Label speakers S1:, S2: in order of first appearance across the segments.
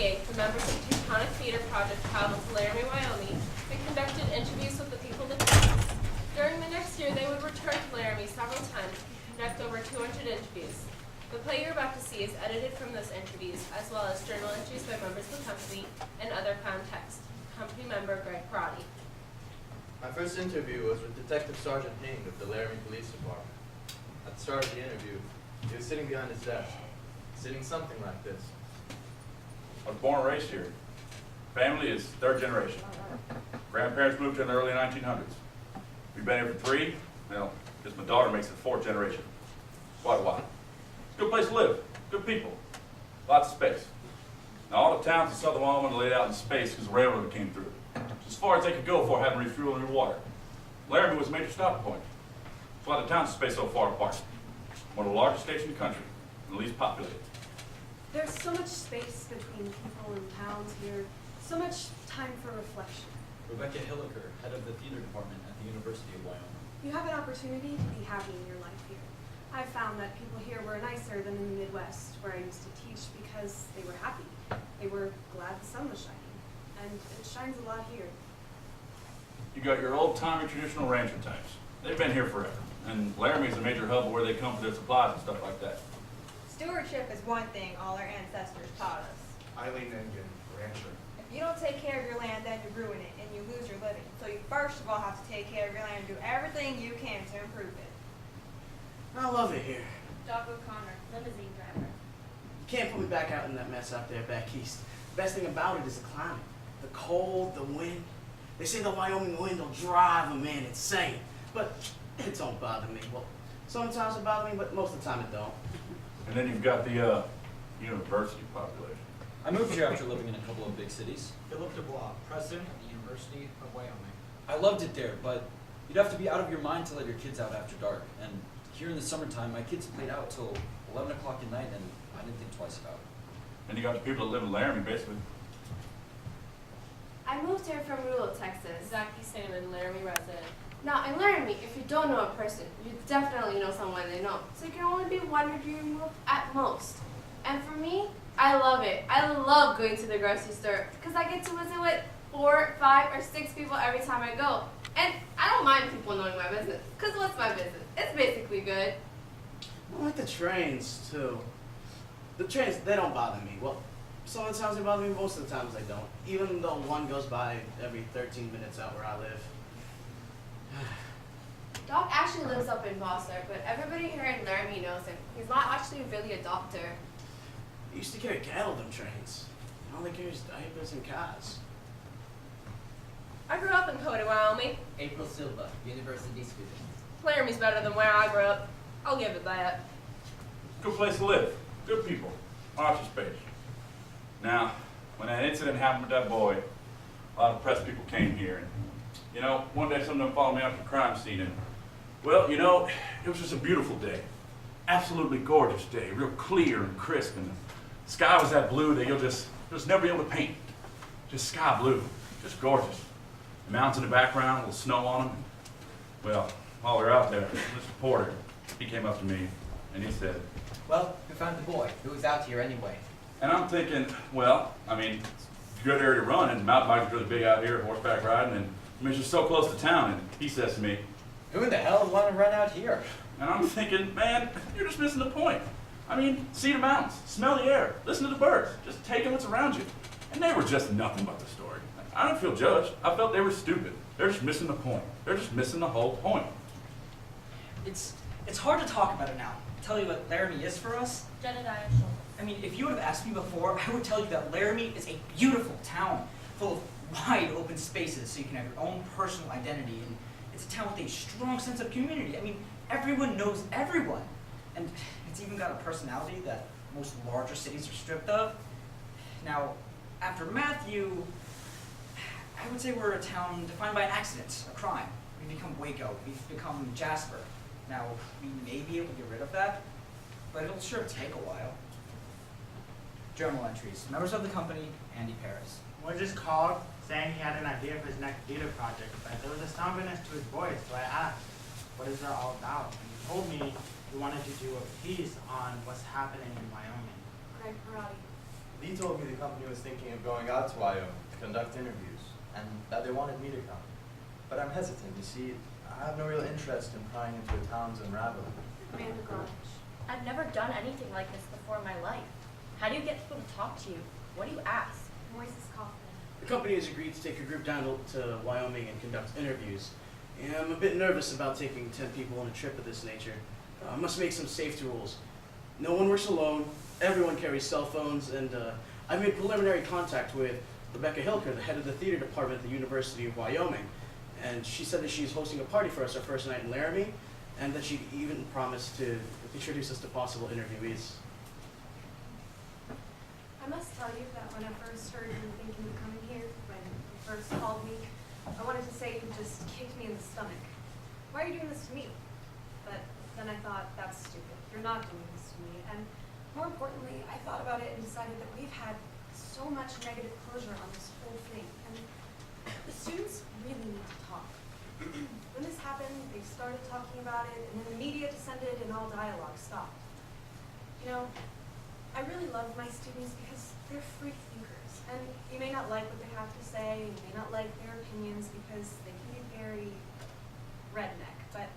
S1: 28th, the members of the Teutonic Theater Project traveled to Laramie, Wyoming, and conducted interviews with the people of the campus. During the next year, they would return to Laramie several times to conduct over 200 interviews. The play you're about to see is edited from those interviews, as well as journal entries by members of the company and other found text. Company member Greg Perotti.
S2: My first interview was with Detective Sergeant Payne of the Laramie Police Department. At the start of the interview, he was sitting behind his desk, sitting something like this.
S3: I was born and raised here. Family is third generation. Grandparents moved here in the early 1900s. We've been here for three. Well, just my daughter makes it fourth generation. Quite a while. It's a good place to live. Good people. Lots of space. Now all the towns in southern Wyoming are laid out in space because the railroad came through. It's as far as they could go before having refuel and water. Laramie was a major stopping point. That's why the towns are spaced so far apart. One of the largest states in the country, and the least populated.
S4: There's so much space between people and towns here, so much time for reflection.
S5: Rebecca Hilliker, head of the theater department at the University of Wyoming.
S4: You have an opportunity to be happy in your life here. I've found that people here were nicer than in the Midwest, where I used to teach, because they were happy. They were glad the sun was shining, and it shines a lot here.
S3: You got your old-timey traditional rancher types. They've been here forever, and Laramie is a major hub where they come for their supplies and stuff like that.
S6: Stewardship is one thing all our ancestors taught us.
S7: Eileen Engin, rancher.
S6: If you don't take care of your land, then you ruin it and you lose your living. So you first of all have to take care of your land and do everything you can to improve it.
S8: I love it here.
S9: Doc O'Connor, limousine driver.
S8: You can't put me back out in that mess out there back east. The best thing about it is the climate. The cold, the wind. They say the Wyoming wind will drive a man insane. But it don't bother me. Well, sometimes it bothers me, but most of the time it don't.
S3: And then you've got the university population.
S5: I moved here after living in a couple of big cities.
S10: Philip DeBlois, president of the University of Wyoming.
S5: I loved it there, but you'd have to be out of your mind to let your kids out after dark. And here in the summertime, my kids played out till 11 o'clock at night, and I didn't think twice about it.
S3: And you got the people that live in Laramie, basically.
S9: I moved here from rural Texas.
S1: Zachy Salmon, Laramie resident.
S9: Now, in Laramie, if you don't know a person, you definitely know someone they know. So you can only be 100 years removed at most. And for me, I love it. I love going to the grocery store because I get to visit with 4, 5, or 6 people every time I go. And I don't mind people knowing my business, because what's my business? It's basically good.
S8: I like the trains, too. The trains, they don't bother me. Well, some of the times they bother me, most of the times they don't. Even though one goes by every 13 minutes out where I live.
S9: Doc actually lives up in Foster, but everybody here in Laramie knows him. He's not actually really a doctor.
S8: They used to carry cattle, them trains. All they carry is diapers and cars.
S1: I grew up in Cody, Wyoming.
S11: April Silva, university student.
S1: Laramie's better than where I grew up. I'll give it that.
S3: Good place to live. Good people. Lots of space. Now, when that incident happened with that boy, a lot of press people came here. And, you know, one day some of them followed me out to the crime scene. And, well, you know, it was just a beautiful day. Absolutely gorgeous day. Real clear and crisp. And the sky was that blue that you'll just never be able to paint. Just sky blue. Just gorgeous. The mountains in the background, a little snow on them. Well, while we were out there, this reporter, he came up to me and he said,
S11: Well, we found the boy. Who was out here anyway?
S3: and I'm thinking, well, I mean, it's a good area to run, and mountain biking's really big out here, horseback riding, and I mean, it's just so close to town, and he says to me,
S5: Who in the hell would want to run out here?
S3: and I'm thinking, man, you're just missing the point. I mean, see the mountains, smell the air, listen to the birds, just take in what's around you. And they were just nothing but the story. I don't feel judged. I felt they were stupid. They're just missing the point. They're just missing the whole point.
S12: It's hard to talk about it now. Tell you what Laramie is for us.
S9: Jedediah Schultz.
S12: I mean, if you would have asked me before, I would tell you that Laramie is a beautiful town full of wide open spaces so you can have your own personal identity. And it's a town with a strong sense of community. I mean, everyone knows everyone. And it's even got a personality that most larger cities are stripped of. Now, after Matthew, I would say we're a town defined by an accident, a crime. We've become Waco, we've become Jasper. Now, we may be able to get rid of that, but it'll sure take a while. Journal entries. Members of the company, Andy Paris.
S13: Was just called saying he had an idea for his next theater project, but there was a stubbornness to his voice, so I asked, what is that all about? And he told me he wanted to do a piece on what's happening in Wyoming.
S9: Greg Perotti.
S2: Lee told me the company was thinking of going out to Wyoming to conduct interviews, and that they wanted me to come. But I'm hesitant, you see. I have no real interest in prying into a town's unraveling.
S9: Amanda Garge.
S14: I've never done anything like this before in my life. How do you get people to talk to you? What do you ask?
S9: Moises Kaufman.
S8: The company has agreed to take a group down to Wyoming and conduct interviews. And I'm a bit nervous about taking 10 people on a trip of this nature. I must make some safety rules. No one works alone, everyone carries cell phones, and I made preliminary contact with Rebecca Hilker, the head of the theater department at the University of Wyoming. And she said that she's hosting a party for us our first night in Laramie, and that she'd even promised to introduce us to possible interviewees.
S4: I must tell you that when I first heard you were thinking of coming here, when you first called me, I wanted to say you just kicked me in the stomach. Why are you doing this to me? But then I thought, that's stupid. You're not doing this to me. And more importantly, I thought about it and decided that we've had so much negative closure on this whole thing. And the students really need to talk. When this happened, they started talking about it, and then the media descended and all dialogue stopped. You know, I really love my students because they're free thinkers. And you may not like what they have to say, you may not like their opinions because they can be very redneck, but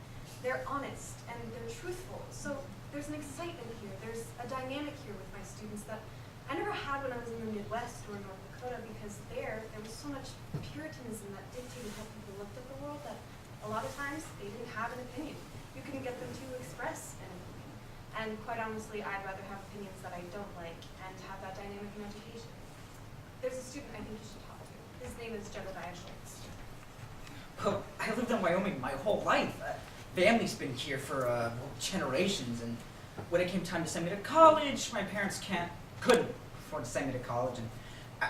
S4: they're honest and they're truthful. So there's an excitement here, there's a dynamic here with my students that I never had when I was in the Midwest or North Dakota, because there was so much Puritanism that dictated how people looked at the world that a lot of times they didn't have an opinion. You couldn't get them to express an opinion. And quite honestly, I'd rather have opinions that I don't like and have that dynamic in education. There's a student I think you should talk to. His name is Jedediah Schultz.
S12: Well, I lived in Wyoming my whole life. Family's been here for generations, and when it came time to send me to college, my parents couldn't afford to send me to college, and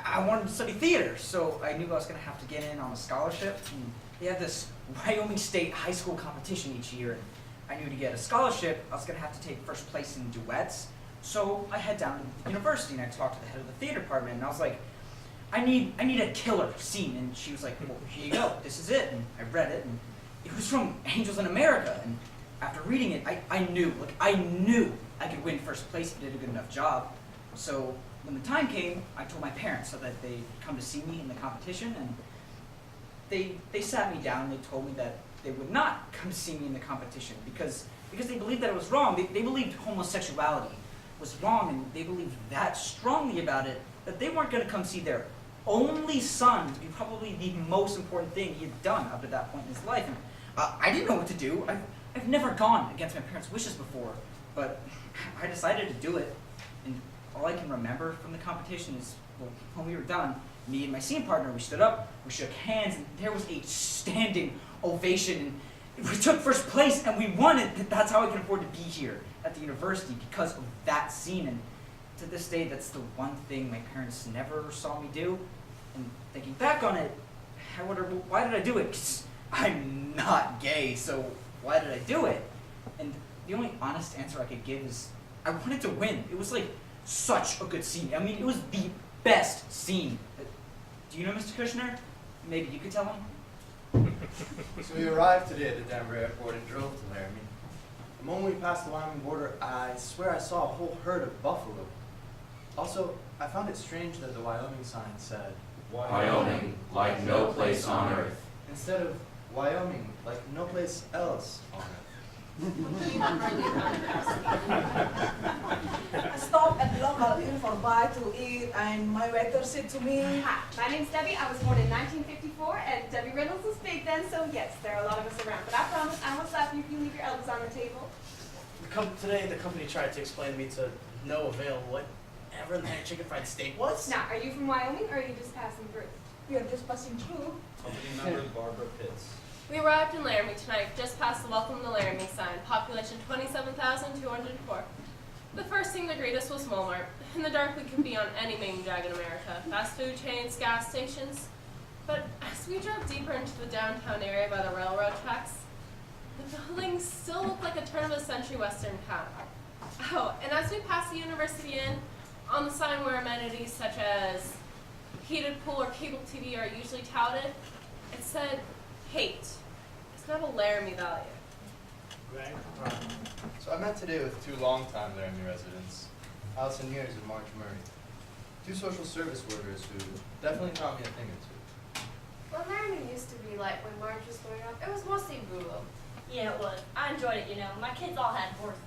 S12: I wanted to study theater, so I knew I was going to have to get in on a scholarship. And they had this Wyoming State high school competition each year, and I knew to get a scholarship, I was going to have to take first place in duets. So I head down to the university and I talked to the head of the theater department, and I was like, I need a killer scene. And she was like, well, here you go, this is it. And I read it, and it was from Angels in America. And after reading it, I knew I could win first place if I did a good enough job. So when the time came, I told my parents so that they'd come to see me in the competition, and they sat me down and they told me that they would not come to see me in the competition because they believed that it was wrong. They believed homosexuality was wrong, and they believed that strongly about it that they weren't going to come see their only son to be probably the most important thing he had done up to that point in his life. And I didn't know what to do. I've never gone against my parents' wishes before, but I decided to do it. And all I can remember from the competition is, well, when we were done, me and my scene partner, we stood up, we shook hands, and there was a standing ovation. And we took first place, and we won it. That's how I can afford to be here at the university, because of that scene. And to this day, that's the one thing my parents never saw me do. And thinking back on it, I wonder, well, why did I do it? 'Cause I'm not gay, so why did I do it? And the only honest answer I could give is I wanted to win. It was like such a good scene. I mean, it was the best scene. Do you know Mr. Kushner? Maybe you could tell him?
S2: So we arrived today at the Denver airport and drove to Laramie. The moment we passed the Wyoming border, I swear I saw a whole herd of buffalo. Also, I found it strange that the Wyoming sign said,
S15: Wyoming, like no place on earth.
S2: instead of Wyoming, like no place else on earth.
S16: I stopped at the local inn for a bite to eat, and my waiter said to me,
S17: Hi, my name's Debbie. I was born in 1954, and Debbie Reynolds was big then, so yes, there are a lot of us around. But I promise I won't slap you if you leave your elbows on the table.
S8: Today, the company tried to explain to me to no avail whatever in the heck chicken fried steak was.
S17: Now, are you from Wyoming, or are you just passing through?
S16: we are just passing through.
S5: Company member Barbara Pitts.
S1: We arrived in Laramie tonight, just past the Welcome to Laramie sign, population 27,204. The first thing to greet us was Walmart. In the dark, we could be on any main drag in America, fast food chains, gas stations. But as we drove deeper into the downtown area by the railroad tracks, the buildings still looked like a turn-of-the-century Western town. Oh, and as we passed the University Inn, on the sign where amenities such as heated pool or cable TV are usually touted, it said, hate. It's not a Laramie value.
S2: So I met today with two longtime Laramie residents, Allison Years and Marge Murray. Two social service workers who definitely taught me a thing or two.
S9: Well, Laramie used to be like when March was growing up. It was mostly rural.
S14: Yeah, it was. I enjoyed it, you know. My kids all had horses.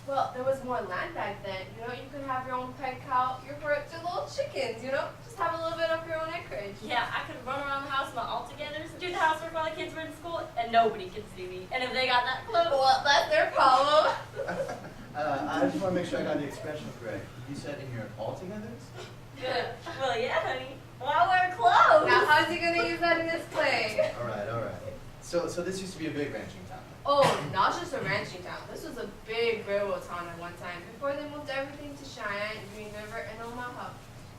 S9: Well, there was more land back then. You know, you could have your own pet cow, your little chickens, you know? Just have a little bit of your own acreage.
S14: Yeah, I could run around the house in my all-togethers, do the housework while the kids were in school, and nobody could see me. And if they got that close,
S9: Well, that's their problem.
S2: I just want to make sure I got the expression correct. You said in your all-togethers?
S14: well, yeah, honey. Why wear clothes?
S9: Now, how's he gonna use that in his play?
S2: All right, all right. So this used to be a big ranching town.
S9: Oh, not just a ranching town. This was a big railroad town at one time before they moved everything to Cheyenne, Green River, and Omaha.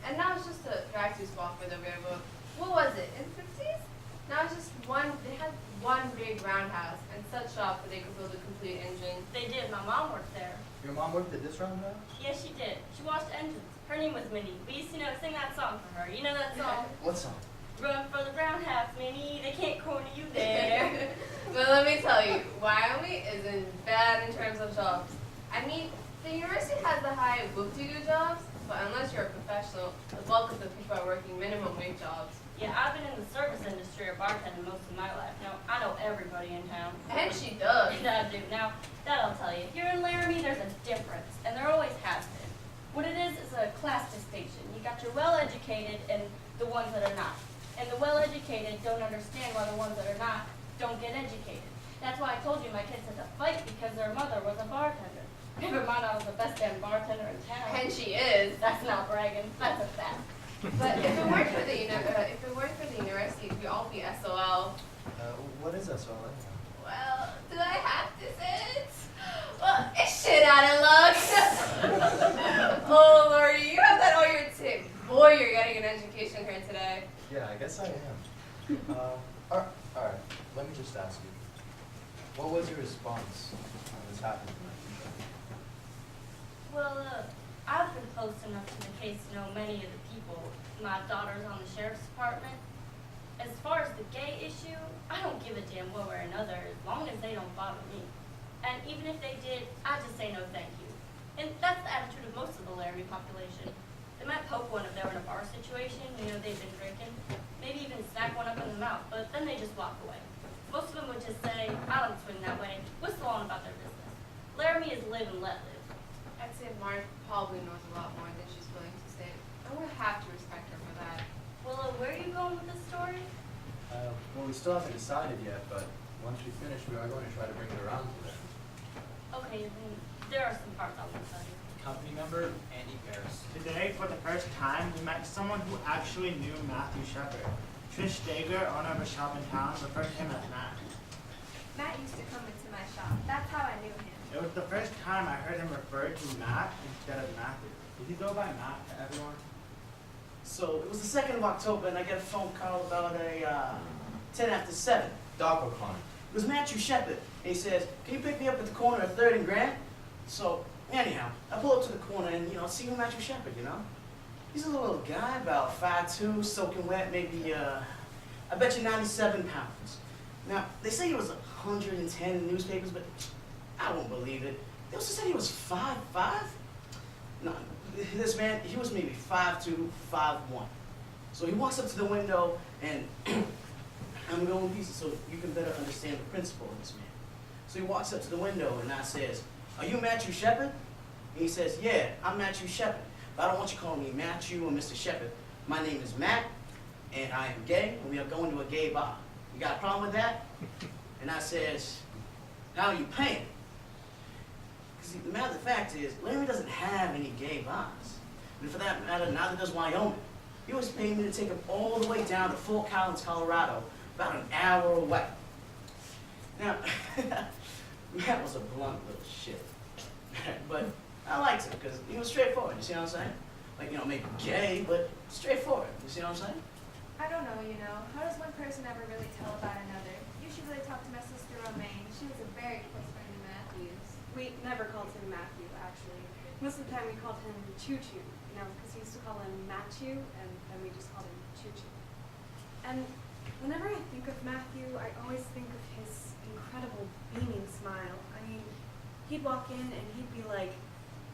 S9: And now it's just a drive-through spot for the railroad. What was it, in the 50s? Now it's just they had one big roundhouse and set shop where they could build a complete engine.
S14: They did. My mom worked there.
S2: Your mom worked at this roundabout?
S14: Yes, she did. She washed engines. Her name was Minnie. We used to, sing that song for her. You know that song?
S2: What song?
S14: Run for the roundhouse, Minnie. They can't corner you there.
S9: But let me tell you, Wyoming isn't bad in terms of jobs. I mean, the university has the high whoop-de-doo jobs, but unless you're a professional, the bulk of the people are working minimum wage jobs.
S14: Yeah, I've been in the service industry or bartending most of my life. Now, I know everybody in town.
S9: And she does.
S14: I do. Now, that I'll tell you. Here in Laramie, there's a difference, and there always has been. What it is a class distinction. You got your well-educated and the ones that are not. And the well-educated don't understand why the ones that are not don't get educated. That's why I told you my kids had to fight because their mother was a bartender. Never mind, I was the best damn bartender in town.
S9: And she is.
S14: That's not bragging. That's a fact.
S9: But if it weren't for the university, we'd all be SOL.
S2: What is SOL?
S9: Well, do I have to say it? Well, it's shit out of luck. Oh, Lori, you have that on your tip. Boy, you're getting an education here today.
S2: Yeah, I guess I am. All right, let me just ask you. What was your response when this happened to my teacher?
S14: Well, I've been close enough to the case to know many of the people. My daughter's on the sheriff's department. As far as the gay issue, I don't give a damn one way or another as long as they don't bother me. And even if they did, I just say no thank you. And that's the attitude of most of the Laramie population. They might poke one if they were in a bar situation, they've been drinking, maybe even smack one up in the mouth, but then they just walk away. Most of them would just say, I don't swing that way, whistle on about their business. Laramie is live and let live.
S9: I'd say Mark probably knows a lot more than she's willing to say. And we'll have to respect her for that.
S14: Well, where are you going with this story?
S2: Well, we still haven't decided yet, but once we finish, we are going to try to bring it around to them.
S14: Okay, then there are some parts I want to tell you.
S10: Company member, Andy Paris.
S13: Today, for the first time, we met someone who actually knew Matthew Shepard. Trish Dager, owner of a shop in town, referred to him as Matt.
S6: Matt used to come into my shop. That's how I knew him.
S13: It was the first time I heard him referred to Matt instead of Matthew. Did he go by Matt to everyone?
S8: So it was the 2nd of October, and I get a phone call about 10 after 7.
S2: Doc O'Connor.
S8: It was Matthew Shepard. And he says, can you pick me up at the corner of 3rd and Grant? So, anyhow, I pull up to the corner and, see who Matthew Shepard, He's a little guy, about 5'2", soaking wet, maybe, I bet you 97 pounds. Now, they say he was 110 in the newspapers, but I won't believe it. They also said he was 5'5". No, this man, he was maybe 5'2", 5'1". So he walks up to the window, and I'm going pieces so you can better understand the principle of this man. So he walks up to the window, and I says, are you Matthew Shepard? And he says, yeah, I'm Matthew Shepard. But I don't want you calling me Matthew or Mr. Shepard. My name is Matt, and I am gay, and we are going to a gay bar. You got a problem with that? And I says, how are you paying? Because the matter of the fact is, Larry doesn't have any gay bars. And for that matter, neither does Wyoming. He was paying me to take him all the way down to Fort Collins, Colorado, about an hour away. Now, Matt was a blunt little shit. But I liked him because he was straightforward, you see what I'm saying? Like, maybe gay, but straightforward, you see what I'm saying?
S4: I don't know, how does one person ever really tell about another? You should really talk to my sister Romaine. She was a very close friend of Matthew's. We never called him Matthew, actually. Most of the time we called him Choo-Choo, because he used to call him Matthew, and then we just called him Choo-Choo. And whenever I think of Matthew, I always think of his incredible beaming smile. I mean, he'd walk in and he'd be like,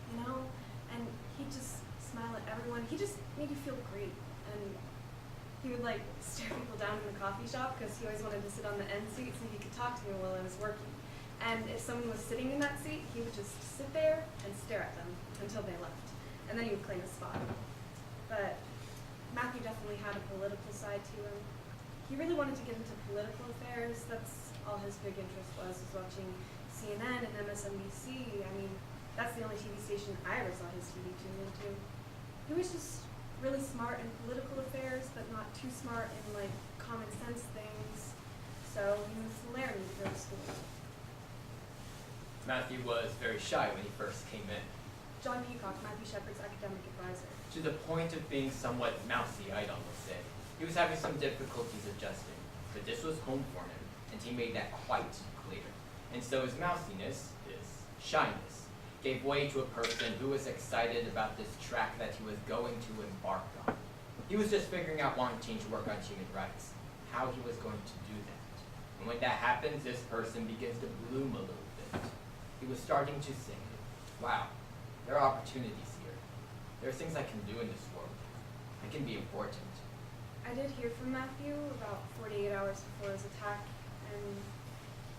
S4: and he'd just smile at everyone. He just made you feel great. And he would like stare people down in the coffee shop because he always wanted to sit on the end seat so he could talk to me while I was working. And if someone was sitting in that seat, he would just sit there and stare at them until they left. And then he would claim a spot. But Matthew definitely had a political side to him. He really wanted to get into political affairs. That's all his big interest was watching CNN and MSNBC. I mean, that's the only TV station I ever saw his TV tune into. He was just really smart in political affairs, but not too smart in like common sense things. So he moved to Laramie to go to school.
S11: Matthew was very shy when he first came in,
S4: John Peacock, Matthew Shepard's academic advisor.
S11: to the point of being somewhat mousy, I'd almost say. He was having some difficulties adjusting, but this was home for him, and he made that quite clear. And so his mousiness, his shyness, gave way to a person who was excited about this track that he was going to embark on. He was just figuring out wanting to work on human rights, how he was going to do that. And when that happens, this person begins to bloom a little bit. He was starting to think, wow, there are opportunities here. There are things I can do in this world. I can be important.
S4: I did hear from Matthew about 48 hours before his attack, and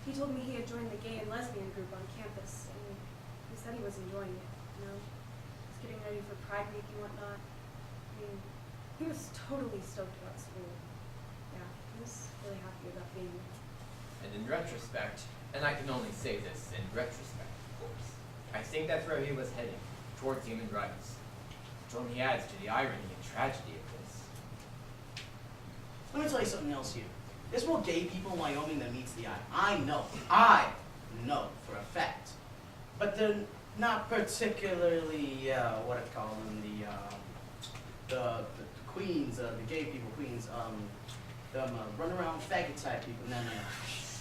S4: he told me he had joined the gay and lesbian group on campus, and he said he was enjoying it, you know? He was getting ready for Pride Week and whatnot. I mean, he was totally stoked about school. Yeah, he was really happy about being there.
S11: And in retrospect, and I can only say this in retrospect, of course, I think that's where he was heading, towards human rights, which only adds to the irony and tragedy of this.
S8: Let me tell you something else here. There's more gay people in Wyoming than meets the eye. I know for a fact. But they're not particularly, what I call them, the queens, the gay people queens, run around faggot type people. No.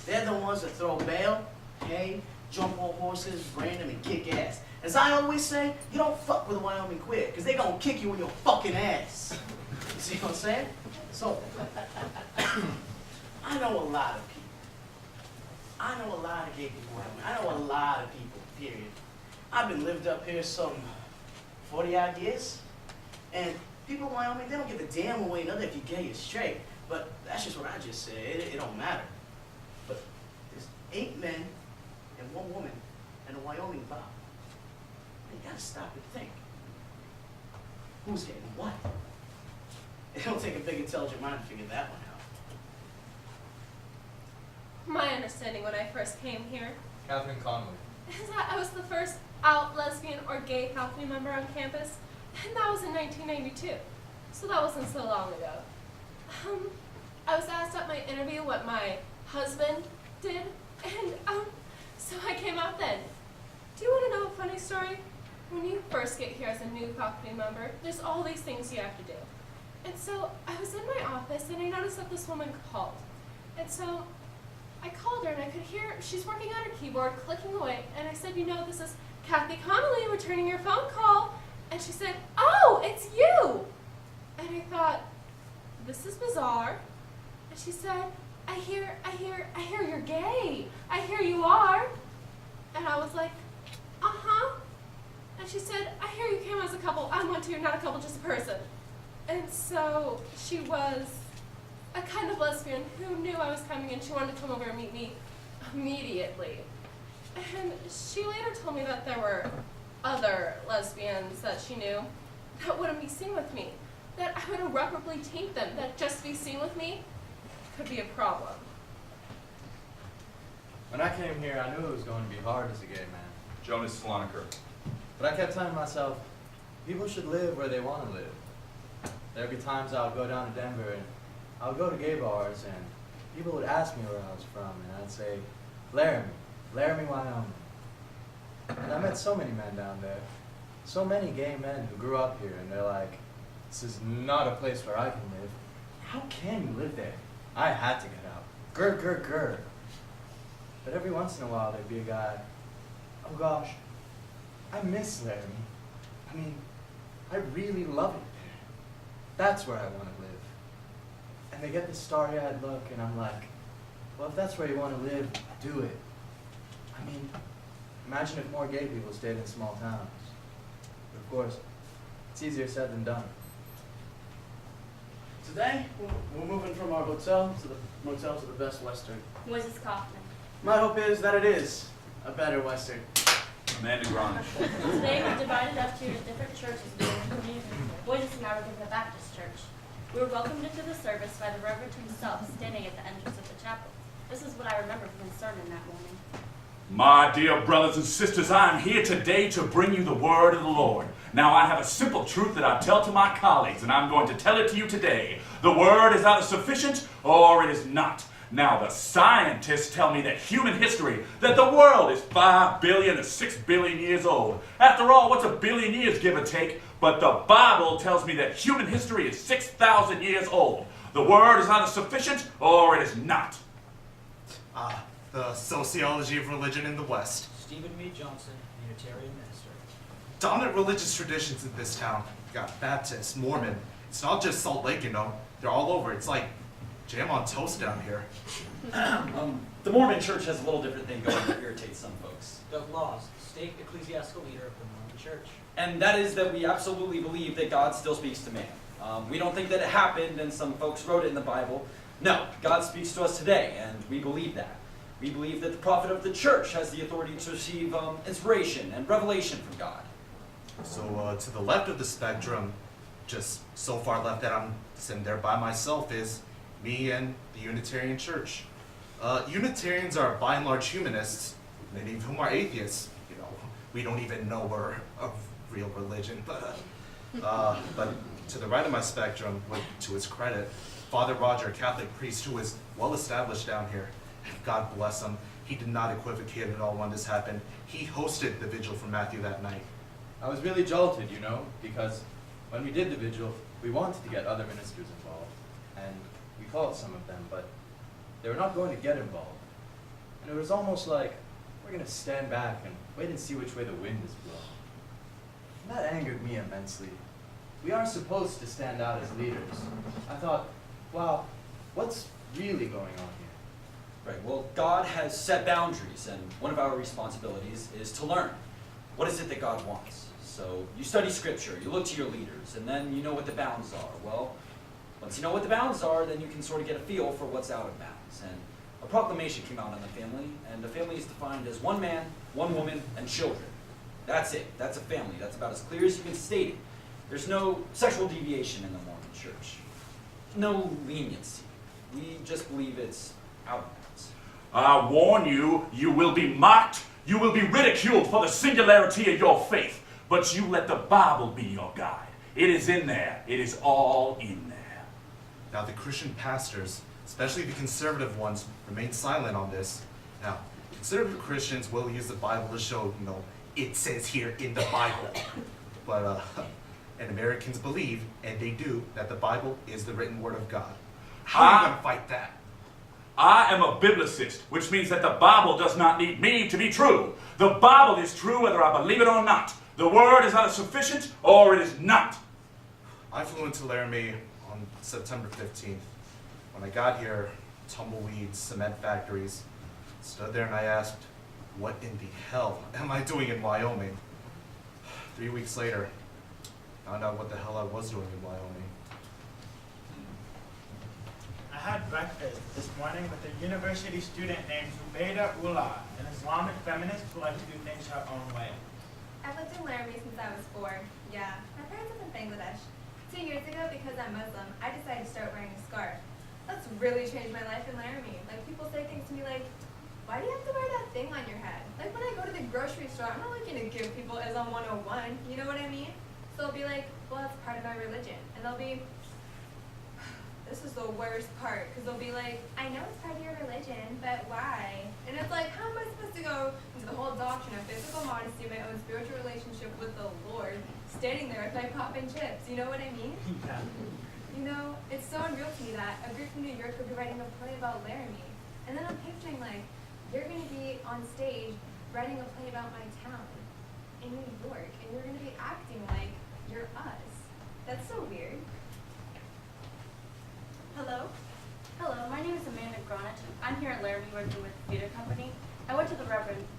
S8: They're the ones that throw bail, hay, jump on horses, brand them, and kick ass. As I always say, you don't fuck with a Wyoming queer, because they're going to kick you in your fucking ass. You see what I'm saying? So, I know a lot of people. I know a lot of gay people in Wyoming. I know a lot of people, period. I've been lived up here some 40-odd years, and people in Wyoming, they don't give a damn one way or another if you're gay or straight. But that's just what I just said. It don't matter. But there's 8 men and 1 woman and a Wyoming Bob. You gotta stop and think. Who's getting what? It don't take a big intelligent mind to figure that one out.
S1: My understanding when I first came here
S2: Catherine Conway.
S1: is that I was the first out lesbian or gay faculty member on campus, and that was in 1992. So that wasn't so long ago. I was asked at my interview what my husband did, and so I came out then. Do you want to know a funny story? When you first get here as a new faculty member, there's all these things you have to do. And so I was in my office and I noticed that this woman called. And so I called her and I could hear she's working on her keyboard, clicking away, and I said, you know, this is Kathy Connolly returning your phone call. And she said, oh, it's you. And I thought, this is bizarre. And she said, I hear you're gay. I hear you are. And I was like, uh-huh. And she said, I hear you came as a couple. I'm one too, not a couple, just a person. And so she was a kind of lesbian who knew I was coming and she wanted to come over and meet me immediately. And she later told me that there were other lesbians that she knew that wouldn't be seen with me, that I would irreparably taint them, that just to be seen with me could be a problem.
S2: When I came here, I knew it was going to be hard as a gay man.
S3: Jonas Sloniker.
S2: But I kept telling myself, people should live where they want to live. There'd be times I would go down to Denver and I would go to gay bars and people would ask me where I was from and I'd say, Laramie, Wyoming. And I met so many men down there, so many gay men who grew up here and they're like, this is not a place where I can live. How can you live there? I had to get out. Grr. But every once in a while there'd be a guy, oh gosh, I miss Laramie. I mean, I really love it there. That's where I want to live. And they get this starry-eyed look and I'm like, well, if that's where you want to live, do it. I mean, imagine if more gay people stayed in small towns. But of course, It's easier said than done.
S8: Today, we're moving from our hotel to the motel to the Best Western.
S14: Moses Kaufman.
S8: My hope is that it is a better Western.
S3: Amanda Grant.
S14: Today we're divided up to different churches within the community. Moses and I were given a Baptist church. We were welcomed into the service by the Reverend himself standing at the entrance of the chapel. This is what I remember from his sermon that morning.
S3: My dear brothers and sisters, I am here today to bring you the word of the Lord. Now, I have a simple truth that I tell to my colleagues, and I'm going to tell it to you today. The word is either sufficient or it is not. Now, the scientists tell me that human history, that the world is 5 billion to 6 billion years old. After all, what's a billion years, give or take? But the Bible tells me that human history is 6,000 years old. The word is either sufficient or it is not.
S7: The sociology of religion in the West.
S10: Stephen Meade Johnson, Unitarian minister.
S7: Dominant religious traditions in this town. You got Baptist, Mormon. It's not just Salt Lake, you know. They're all over. It's like jam on toast down here.
S5: The Mormon church has a little different thing going that irritates some folks.
S10: Doug Laws, state ecclesiastical leader of the Mormon church.
S5: And that is that we absolutely believe that God still speaks to man. We don't think that it happened and some folks wrote it in the Bible. No, God speaks to us today, and we believe that. We believe that the prophet of the church has the authority to receive inspiration and revelation from God.
S7: So to the left of the spectrum, just so far left that I'm sitting there by myself, is me and the Unitarian Church. Unitarians are by and large humanists, many of whom are atheists. You know, we don't even know we're a real religion. But to the right of my spectrum, to his credit, Father Roger, a Catholic priest who is well established down here, God bless him, he did not equivocate at all when this happened. He hosted the vigil for Matthew that night.
S2: I was really jolted, you know, because when we did the vigil, we wanted to get other ministers involved, and we called some of them, but they were not going to get involved. And it was almost like we're going to stand back and wait and see which way the wind is blowing. And that angered me immensely. We are supposed to stand out as leaders. I thought, wow, what's really going on here?
S5: Right, well, God has set boundaries, and one of our responsibilities is to learn. What is it that God wants? So you study scripture, you look to your leaders, and then you know what the bounds are. Well, once you know what the bounds are, then you can sort of get a feel for what's out of bounds. And a proclamation came out on the family, and the family is defined as one man, one woman, and children. That's it. That's a family. That's about as clear as you can state it. There's no sexual deviation in the Mormon church. No leniency. We just believe it's out of bounds.
S3: I warn you, you will be mocked, you will be ridiculed for the singularity of your faith, but you let the Bible be your guide. It is in there. It is all in there.
S7: Now the Christian pastors, especially the conservative ones, remain silent on this. Now, conservative Christians will use the Bible to show, you know, it says here in the Bible. But, and Americans believe, and they do, that the Bible is the written word of God. How are you going to fight that?
S3: I am a biblicist, which means that the Bible does not need me to be true. The Bible is true whether I believe it or not. The word is either sufficient or it is not.
S7: I flew into Laramie on September 15th. When I got here, tumbleweeds, cement factories, stood there and I asked, what in the hell am I doing in Wyoming? 3 weeks later, found out what the hell I was doing in Wyoming.
S13: I had breakfast this morning with a university student named Zubaydah Ullah, an Islamic feminist who likes to do things her own way.
S6: I've lived in Laramie since I was 4. Yeah, my parents live in Bangladesh. 2 years ago, because I'm Muslim, I decided to start wearing a scarf. That's really changed my life in Laramie. Like, people say things to me like, why do you have to wear that thing on your head? Like, when I go to the grocery store, I'm not looking to give people Islam 101, you know what I mean? So they'll be like, well, that's part of my religion. And they'll be, this is the worst part, because they'll be like, I know it's part of your religion, but why? And it's like, how am I supposed to go into the whole doctrine of physical modesty, my own spiritual relationship with the Lord, standing there with my pop and chips, you know what I mean?
S13: Yeah.
S6: You know, it's so unreal to me that a group from New York would be writing a play about Laramie. And then I'm picturing, like, you're going to be on stage writing a play about my town in New York, and you're going to be acting like you're us. That's so weird.
S14: Hello? Hello, my name is Amanda Grant. I'm here at Laramie working with the theater company. I went to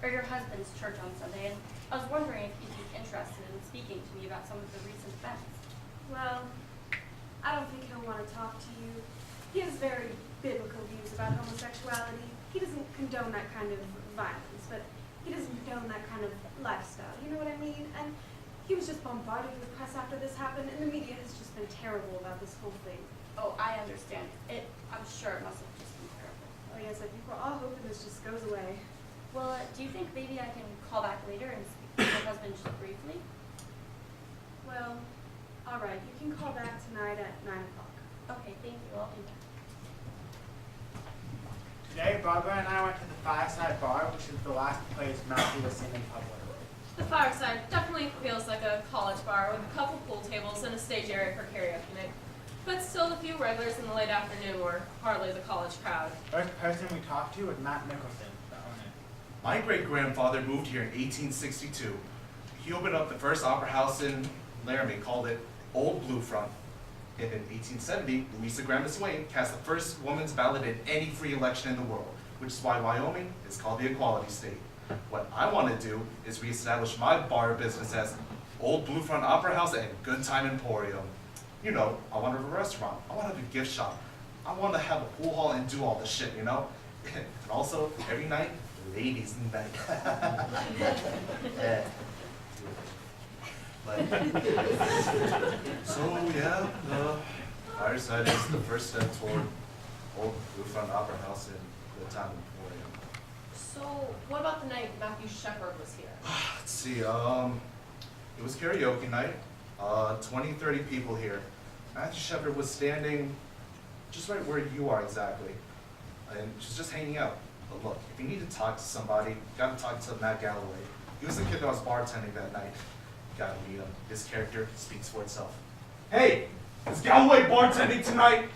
S14: your husband's church on Sunday, and I was wondering if you'd be interested in speaking to me about some of the recent events.
S4: Well, I don't think he'll want to talk to you. He has very biblical views about homosexuality. He doesn't condone that kind of violence, but he doesn't condone that kind of lifestyle. You know what I mean? And he was just bombarded with press after this happened, and the media has just been terrible about this whole thing.
S14: Oh, I understand. I'm sure it must have just been terrible.
S4: Oh yes, I think we're all hoping this just goes away.
S14: Well, do you think maybe I can call back later and speak to your husband just briefly?
S4: Well, all right, you can call back tonight at 9 o'clock.
S14: Okay, thank you. I'll do that.
S13: Today, Barbara and I went to the Fireside Bar, which is the last place Matthew was seen in public.
S1: The Fireside definitely feels like a college bar with a couple pool tables and a stage area for karaoke night. But still, the few regulars in the late afternoon were hardly the college crowd.
S13: First person we talked to was Matt Nicholson, the owner.
S7: My great-grandfather moved here in 1862. He opened up the first opera house in Laramie, called it Old Blue Front. And in 1870, Louisa Granville Swain cast the first woman's ballot in any free election in the world, which is why Wyoming is called the Equality State. What I want to do is reestablish my bar business as Old Blue Front Opera House and Good Time Emporium. You know, I want to have a restaurant, I want to have a gift shop, I want to have a pool hall and do all this shit, you know? And also, every night, ladies night. Yeah. But, so yeah, the Fireside is the first step toward Old Blue Front Opera House and Good Time Emporium.
S1: So, what about the night Matthew Shepard was here?
S7: Let's see, it was karaoke night. 20, 30 people here. Matthew Shepard was standing just right where you are exactly. And she's just hanging out. But look, if you need to talk to somebody, you gotta talk to Matt Galloway. He was the kid that was bartending that night. You gotta meet him. His character speaks for itself. Hey, is Galloway bartending tonight?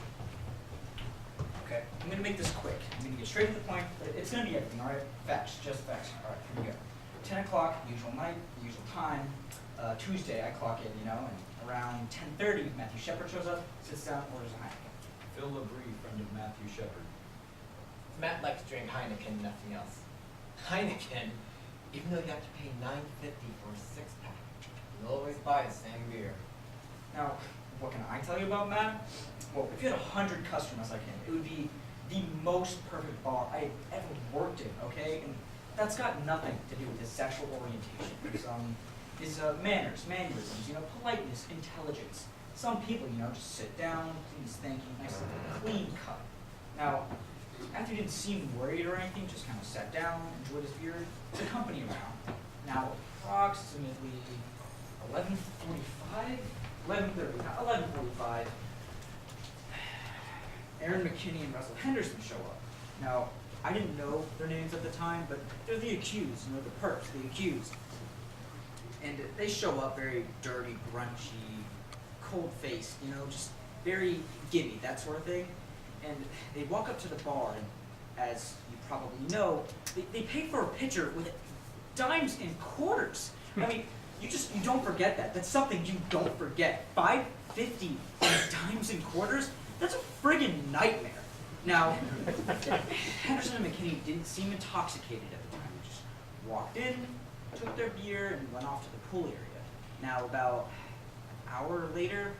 S12: Okay, I'm gonna make this quick. I'm gonna get straight to the point, but it's gonna be everything, all right? Facts, just facts. All right, here we go. 10 o'clock, usual night, usual time. Tuesday, I clock in, you know, and around 10:30, Matthew Shepard shows up, sits down, orders a Heineken.
S18: Phil LaBrie, friend of Matthew Shepard.
S11: Matt likes to drink Heineken, nothing else. Heineken, even though you have to pay $9.50 for a six-pack, you'll always buy the same beer.
S12: Now, what can I tell you about Matt? Well, if you had 100 customers like him, it would be the most perfect bar I ever worked in, okay? And that's got nothing to do with his sexual orientation. His manners, mannerisms, you know, politeness, intelligence. Some people, you know, just sit down, please, thank you, nice and clean cut. Now, Matthew didn't seem worried or anything, just kind of sat down, enjoyed his beer, the company around. Now, approximately 11:45, Aaron McKinney and Russell Henderson show up. Now, I didn't know their names at the time, but they're the accused, you know, the perps, the accused. And they show up very dirty, grunchy, cold-faced, you know, just very gibby, that sort of thing. And they walk up to the bar, and as you probably know, they pay for a pitcher with dimes and quarters. I mean, you don't forget that. That's something you don't forget. $5.50 dimes and quarters? That's a friggin' nightmare. Now, Henderson and McKinney didn't seem intoxicated at the time. They just walked in, took their beer, and went off to the pool area. Now, about an hour later,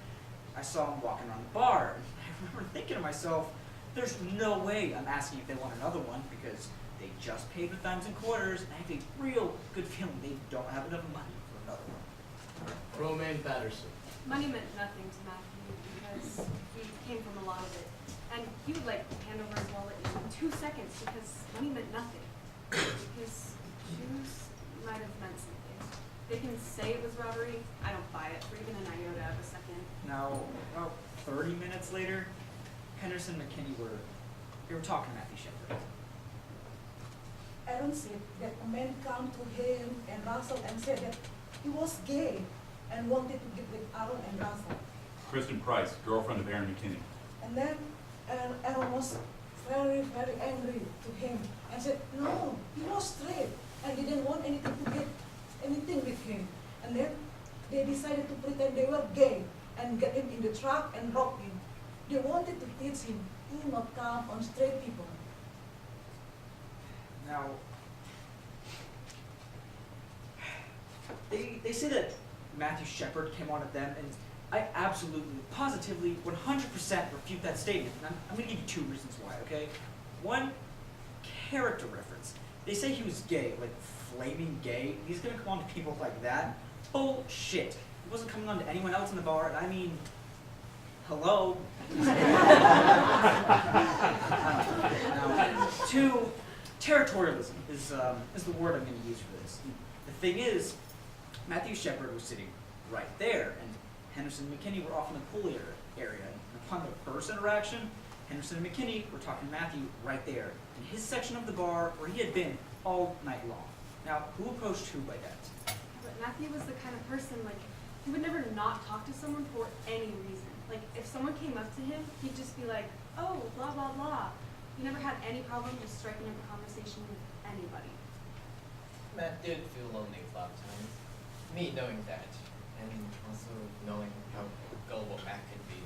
S12: I saw them walking around the bar. And I remember thinking to myself, there's no way I'm asking if they want another one, because they just paid with dimes and quarters, and I have a real good feeling they don't have enough money for another one.
S8: Romaine Patterson.
S4: Money meant nothing to Matthew because he came from a lot of it. And he would like hand over his wallet in 2 seconds because money meant nothing. His shoes might have meant something. They can say it was robbery. I don't buy it for even an iota of a second.
S12: Now, about 30 minutes later, Henderson and McKinney were talking to Matthew Shepard.
S16: Aaron said that a man came to him and Russell and said that he was gay and wanted to get with Aaron and Russell.
S3: Kristen Price, girlfriend of Aaron McKinney.
S16: And then Aaron was very, very angry to him and said, no, he was straight and didn't want anything to get anything with him. And then they decided to pretend they were gay and get him in the truck and rob him. They wanted to teach him, do not come on straight people.
S12: Now, They say that Matthew Shepard came on at them, and I absolutely, positively, 100% refute that statement. And I'm going to give you 2 reasons why, okay? One, character reference. They say he was gay, like flaming gay. He's going to come on to people like that? Bullshit. He wasn't coming on to anyone else in the bar, and I mean, hello? Now, 2, territorialism is the word I'm going to use for this. The thing is, Matthew Shepard was sitting right there, and Henderson and McKinney were off in the pool area. And upon the first interaction, Henderson and McKinney were talking to Matthew right there, in his section of the bar where he had been all night long. Now, who approached who by that?
S4: But Matthew was the kind of person, like, he would never not talk to someone for any reason. Like, if someone came up to him, he'd just be like, oh, blah, blah, blah. He never had any problem just striking up a conversation with anybody.
S11: Matt did feel lonely a lot of times. Me knowing that, and also knowing how gullible Matt could be.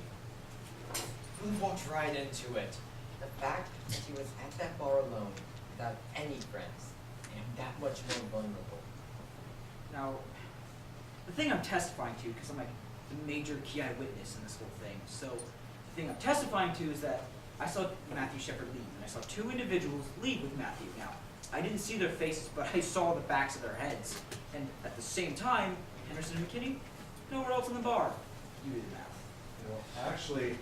S11: We walked right into it. The fact that he was at that bar alone, without any friends, and that much more vulnerable.
S12: Now, the thing I'm testifying to, because I'm like the major key eyewitness in this whole thing, so the thing I'm testifying to is that I saw Matthew Shepard leave, and I saw 2 individuals leave with Matthew. Now, I didn't see their faces, but I saw the backs of their heads. And at the same time, Henderson and McKinney, nowhere else in the bar. You did the math.
S7: Well, actually,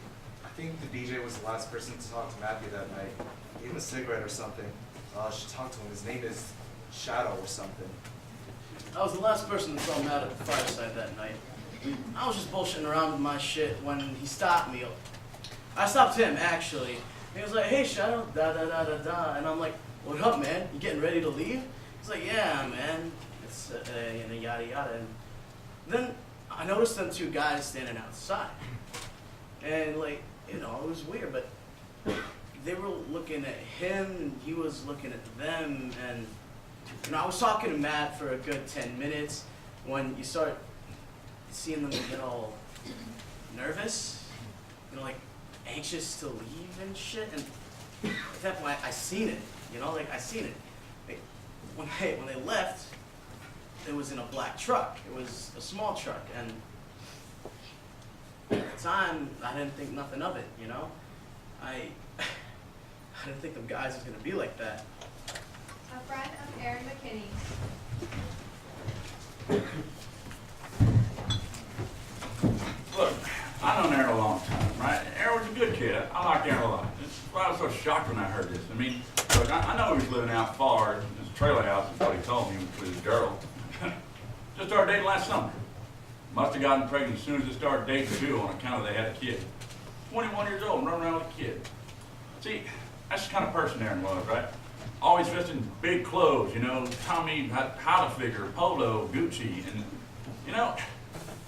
S7: I think the DJ was the last person to talk to Matthew that night. Gave him a cigarette or something. She talked to him. His name is Shadow or something.
S8: I was the last person to throw him out at the fireside that night. I was just bullshitting around with my shit when he stopped me. I stopped him, actually. He was like, hey, Shadow, da-da-da-da-da. And I'm like, what up, man? You getting ready to leave? He's like, yeah, man. It's, yada, yada. And then I noticed them 2 guys standing outside. And, like, you know, it was weird, but they were looking at him, and he was looking at them, and, you know, I was talking to Matt for a good 10 minutes when you start seeing them get all nervous, you know, like, anxious to leave and shit, and at that point, I seen it, you know, like, I seen it. Like, when they left, it was in a black truck. It was a small truck, and at the time, I didn't think nothing of it, you know? I didn't think them guys was gonna be like that.
S6: A friend of Aaron McKinney.
S3: Look, I've known Aaron a long time, right? Aaron was a good kid. I liked Aaron a lot. That's why I was so shocked when I heard this. I mean, look, I know he was living out far. His trailer house is what he told me with his girl. Just started dating last summer. Must have gotten pregnant as soon as they started dating too, on account of they had a kid. 21 years old and running around with a kid. See, that's the kind of person Aaron was, right? Always dressed in big clothes, you know, Tommy Hilfiger, Polo, Gucci, and, you know,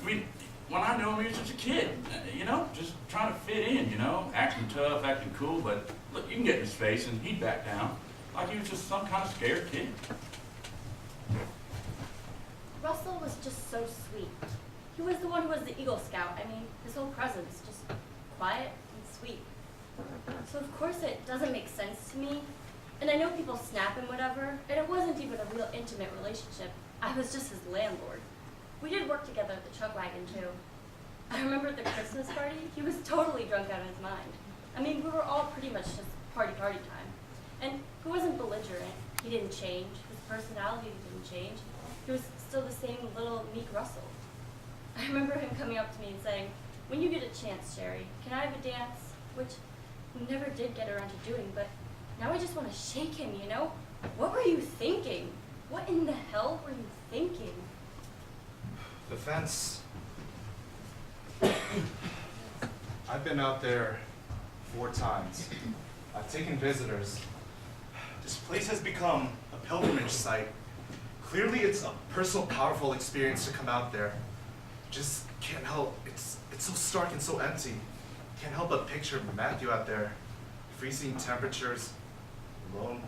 S3: I mean, when I knew him, he was just a kid, you know, just trying to fit in, you know, acting tough, acting cool, but look, you can get in his face and he'd back down, like he was just some kind of scared kid.
S14: Russell was just so sweet. He was the one who was the Eagle Scout. I mean, his whole presence, just quiet and sweet. So of course it doesn't make sense to me. And I know people snap and whatever, and it wasn't even a real intimate relationship. I was just his landlord. We did work together at the chuck wagon too. I remember at the Christmas party, he was totally drunk out of his mind. I mean, we were all pretty much just party time. And he wasn't belligerent. He didn't change. His personality didn't change. He was still the same little meek Russell. I remember him coming up to me and saying, when you get a chance, Sherry, can I have a dance? Which we never did get around to doing, but now I just want to shake him, you know? What were you thinking? What in the hell were you thinking?
S7: The fence. I've been out there 4 times. I've taken visitors. This place has become a pilgrimage site. Clearly it's a personal, powerful experience to come out there. Just can't help, it's so stark and so empty. Can't help but picture Matthew out there. Freezing temperatures, alone.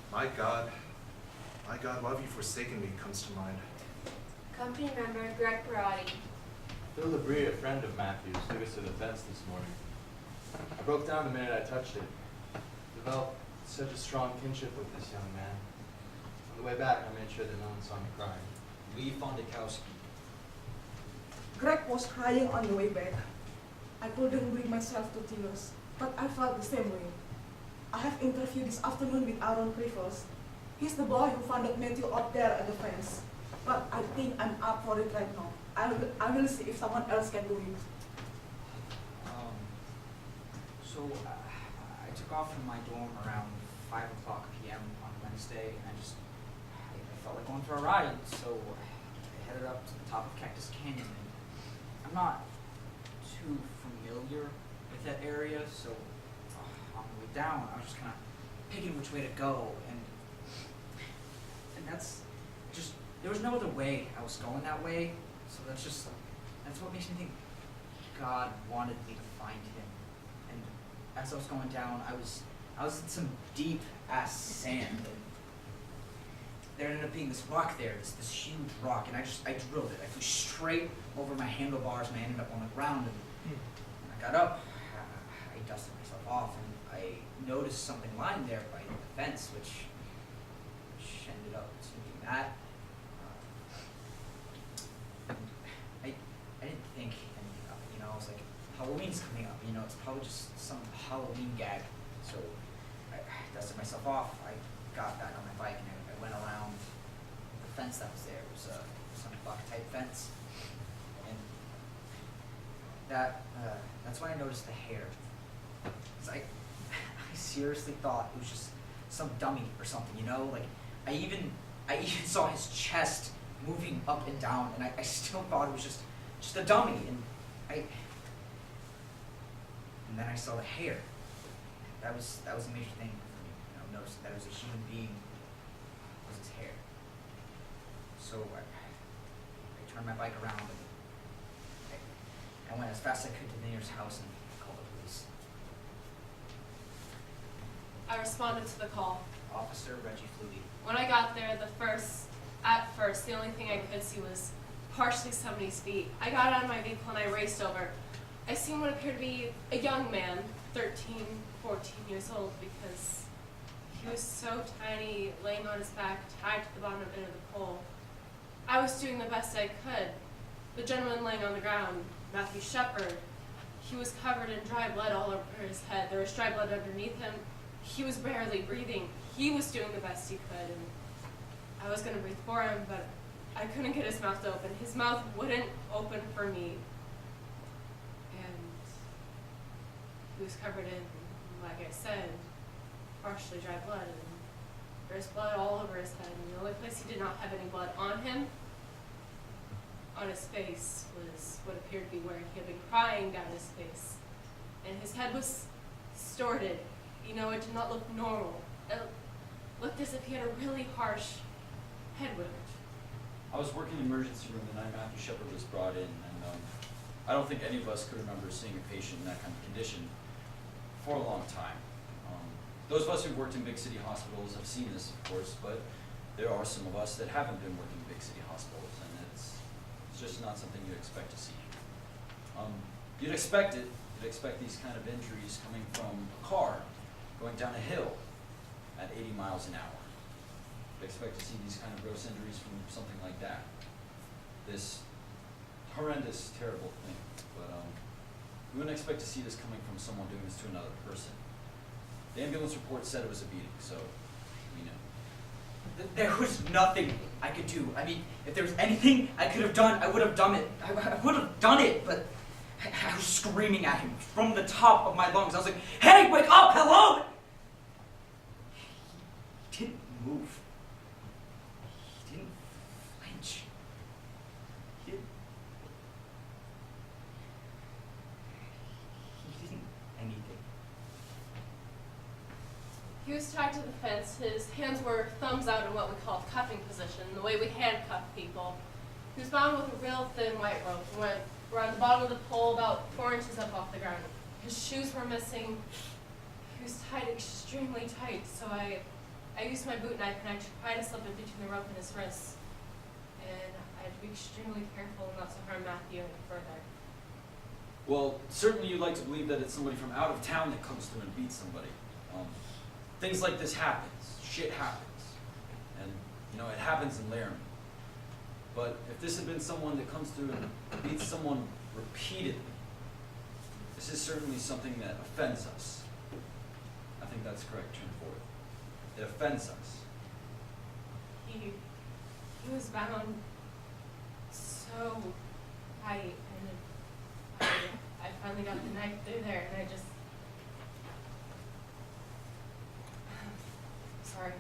S7: My God, why have you forsaken me comes to mind.
S9: Company member Greg Perotti.
S2: Phil LeBrie, a friend of Matthew's, took us to the fence this morning. I broke down the minute I touched it. Developed such a strong kinship with this young man. On the way back, I made sure that no one saw me crying.
S18: Lee Fondakowski.
S16: Greg was crying on the way back. I couldn't bring myself to tears, but I felt the same way. I have interview this afternoon with Aaron Prevels. He's the boy who found Matthew up there at the fence. But I think I'm up for it right now. I will see if someone else can do it.
S12: I took off from my dorm around 5 o'clock p.m. on Wednesday, and I felt like going for a ride, so I headed up to the top of Cactus Canyon. And I'm not too familiar with that area, so on the way down, I was just kind of picking which way to go, and that's just, there was no other way I was going that way, so that's what makes me think God wanted me to find him. And as I was going down, I was in some deep ass sand, and there ended up being this rock there, this huge rock, and I drilled it. I flew straight over my handlebars, and I ended up on the ground, and when I got up, I dusted myself off, and I noticed something lying there by the fence, which ended up being that. I didn't think anything of it, I was like, Halloween's coming up, it's probably just some Halloween gag. So I dusted myself off, I got back on my bike, and I went around the fence that was there. It was a sunblock type fence. And that's when I noticed the hair. 'Cause I seriously thought it was just some dummy or something, like I even saw his chest moving up and down, and I still thought it was just a dummy, and then I saw the hair. That was a major thing for me. Noticing that it was a human being, was his hair. So I turned my bike around, and I went as fast as I could to the nearest house and called the police.
S1: I responded to the call.
S12: Officer Reggie Flutie.
S1: When I got there, at first, the only thing I could see was partially somebody's feet. I got out of my vehicle and I raced over. I seen what appeared to be a young man, 13, 14 years old, because he was so tiny, laying on his back, tied to the bottom of the pole. I was doing the best I could. The gentleman laying on the ground, Matthew Shepard, he was covered in dry blood all over his head. There was dry blood underneath him. He was barely breathing. He was doing the best he could, and I was gonna breathe for him, but I couldn't get his mouth to open. His mouth wouldn't open for me. And he was covered in, like I said, partially dry blood, and there's blood all over his head. And the only place he did not have any blood on him, on his face, was what appeared to be where he had been crying down his face. And his head was distorted. It did not look normal. It looked as if he had a really harsh head wound.
S5: I was working in the emergency room the night Matthew Shepard was brought in, and I don't think any of us could remember seeing a patient in that kind of condition for a long time. Those of us who've worked in big city hospitals have seen this, of course, but there are some of us that haven't been working in big city hospitals, and it's just not something you'd expect to see. You'd expect it. You'd expect these kind of injuries coming from a car going down a hill at 80 miles an hour. You'd expect to see these kind of gross injuries from something like that. This horrendous, terrible thing. But we wouldn't expect to see this coming from someone doing this to another person. The ambulance report said it was a beating, so we know.
S12: There was nothing I could do. If there was anything I could have done, I would have done it. I would have done it, but I was screaming at him from the top of my lungs. I was like, hey, wake up, hello! He didn't move. He didn't flinch. He didn't anything.
S1: He was tied to the fence. His hands were thumbs out in what we call cuffing position, the way we handcuff people. He was bound with a real thin white rope and went around the bottom of the pole about 4 inches up off the ground. His shoes were missing. He was tied extremely tight, so I used my boot knife and I tried to slip it between the rope and his wrists. And I had to be extremely careful not to harm Matthew any further.
S5: Well, certainly you'd like to believe that it's somebody from out of town that comes through and beats somebody. Things like this happens. Shit happens. And, it happens in Laramie. But if this had been someone that comes through and beats someone repeatedly, this is certainly something that offends us. I think that's correct term for it. It offends us.
S1: He was bound so tight, and I finally got the knife through there, and I just. Sorry.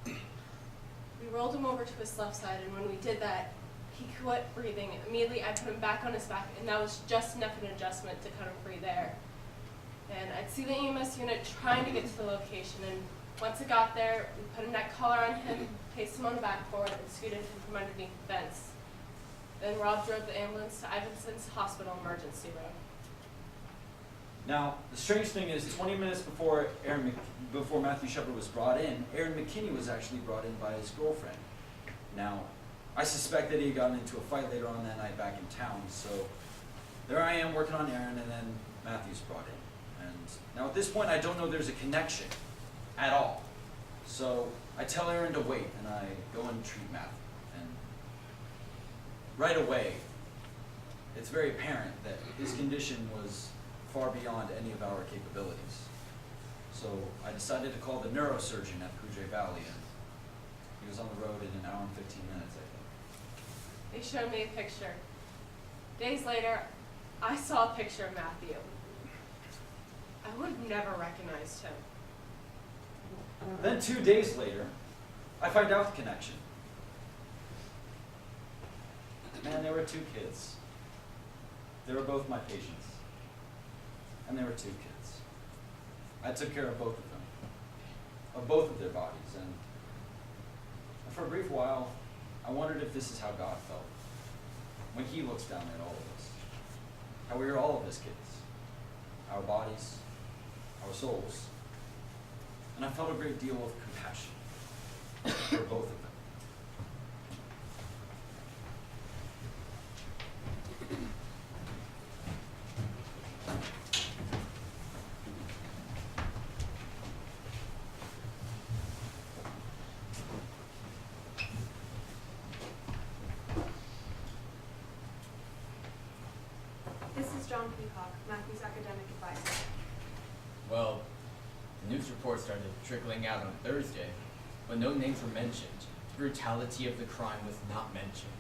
S1: We rolled him over to his left side, and when we did that, he quit breathing. Immediately, I put him back on his back, and that was just enough of an adjustment to cut him free there. And I'd see the EMS unit trying to get to the location, and once it got there, we put a neck collar on him, placed him on the backboard, and scooted him from underneath the fence. Then Rob drove the ambulance to Ivinson's hospital emergency room.
S5: Now, the strange thing is, 20 minutes before before Matthew Shepard was brought in, Aaron McKinney was actually brought in by his girlfriend. Now, I suspect that he had gotten into a fight later on that night back in town, so there I am working on Aaron, and then Matthew's brought in. And now at this point, I don't know there's a connection at all. So I tell Aaron to wait, and I go and treat Matthew. And right away, it's very apparent that his condition was far beyond any of our capabilities. So I decided to call the neurosurgeon at Puget Valley, and he was on the road in an hour and 15 minutes, I think.
S1: They showed me a picture. Days later, I saw a picture of Matthew. I would have never recognized him.
S5: Then 2 days later, I find out the connection. Man, there were 2 kids. They were both my patients. And there were 2 kids. I took care of both of them, of both of their bodies, and for a brief while, I wondered if this is how God felt when He looks down at all of us, how we are all of His kids, our bodies, our souls, and I felt a great deal of compassion for both of them.
S4: This is John Peacock, Matthew's academic advisor.
S11: Well, the news reports started trickling out on Thursday, but no names were mentioned. The brutality of the crime was not mentioned.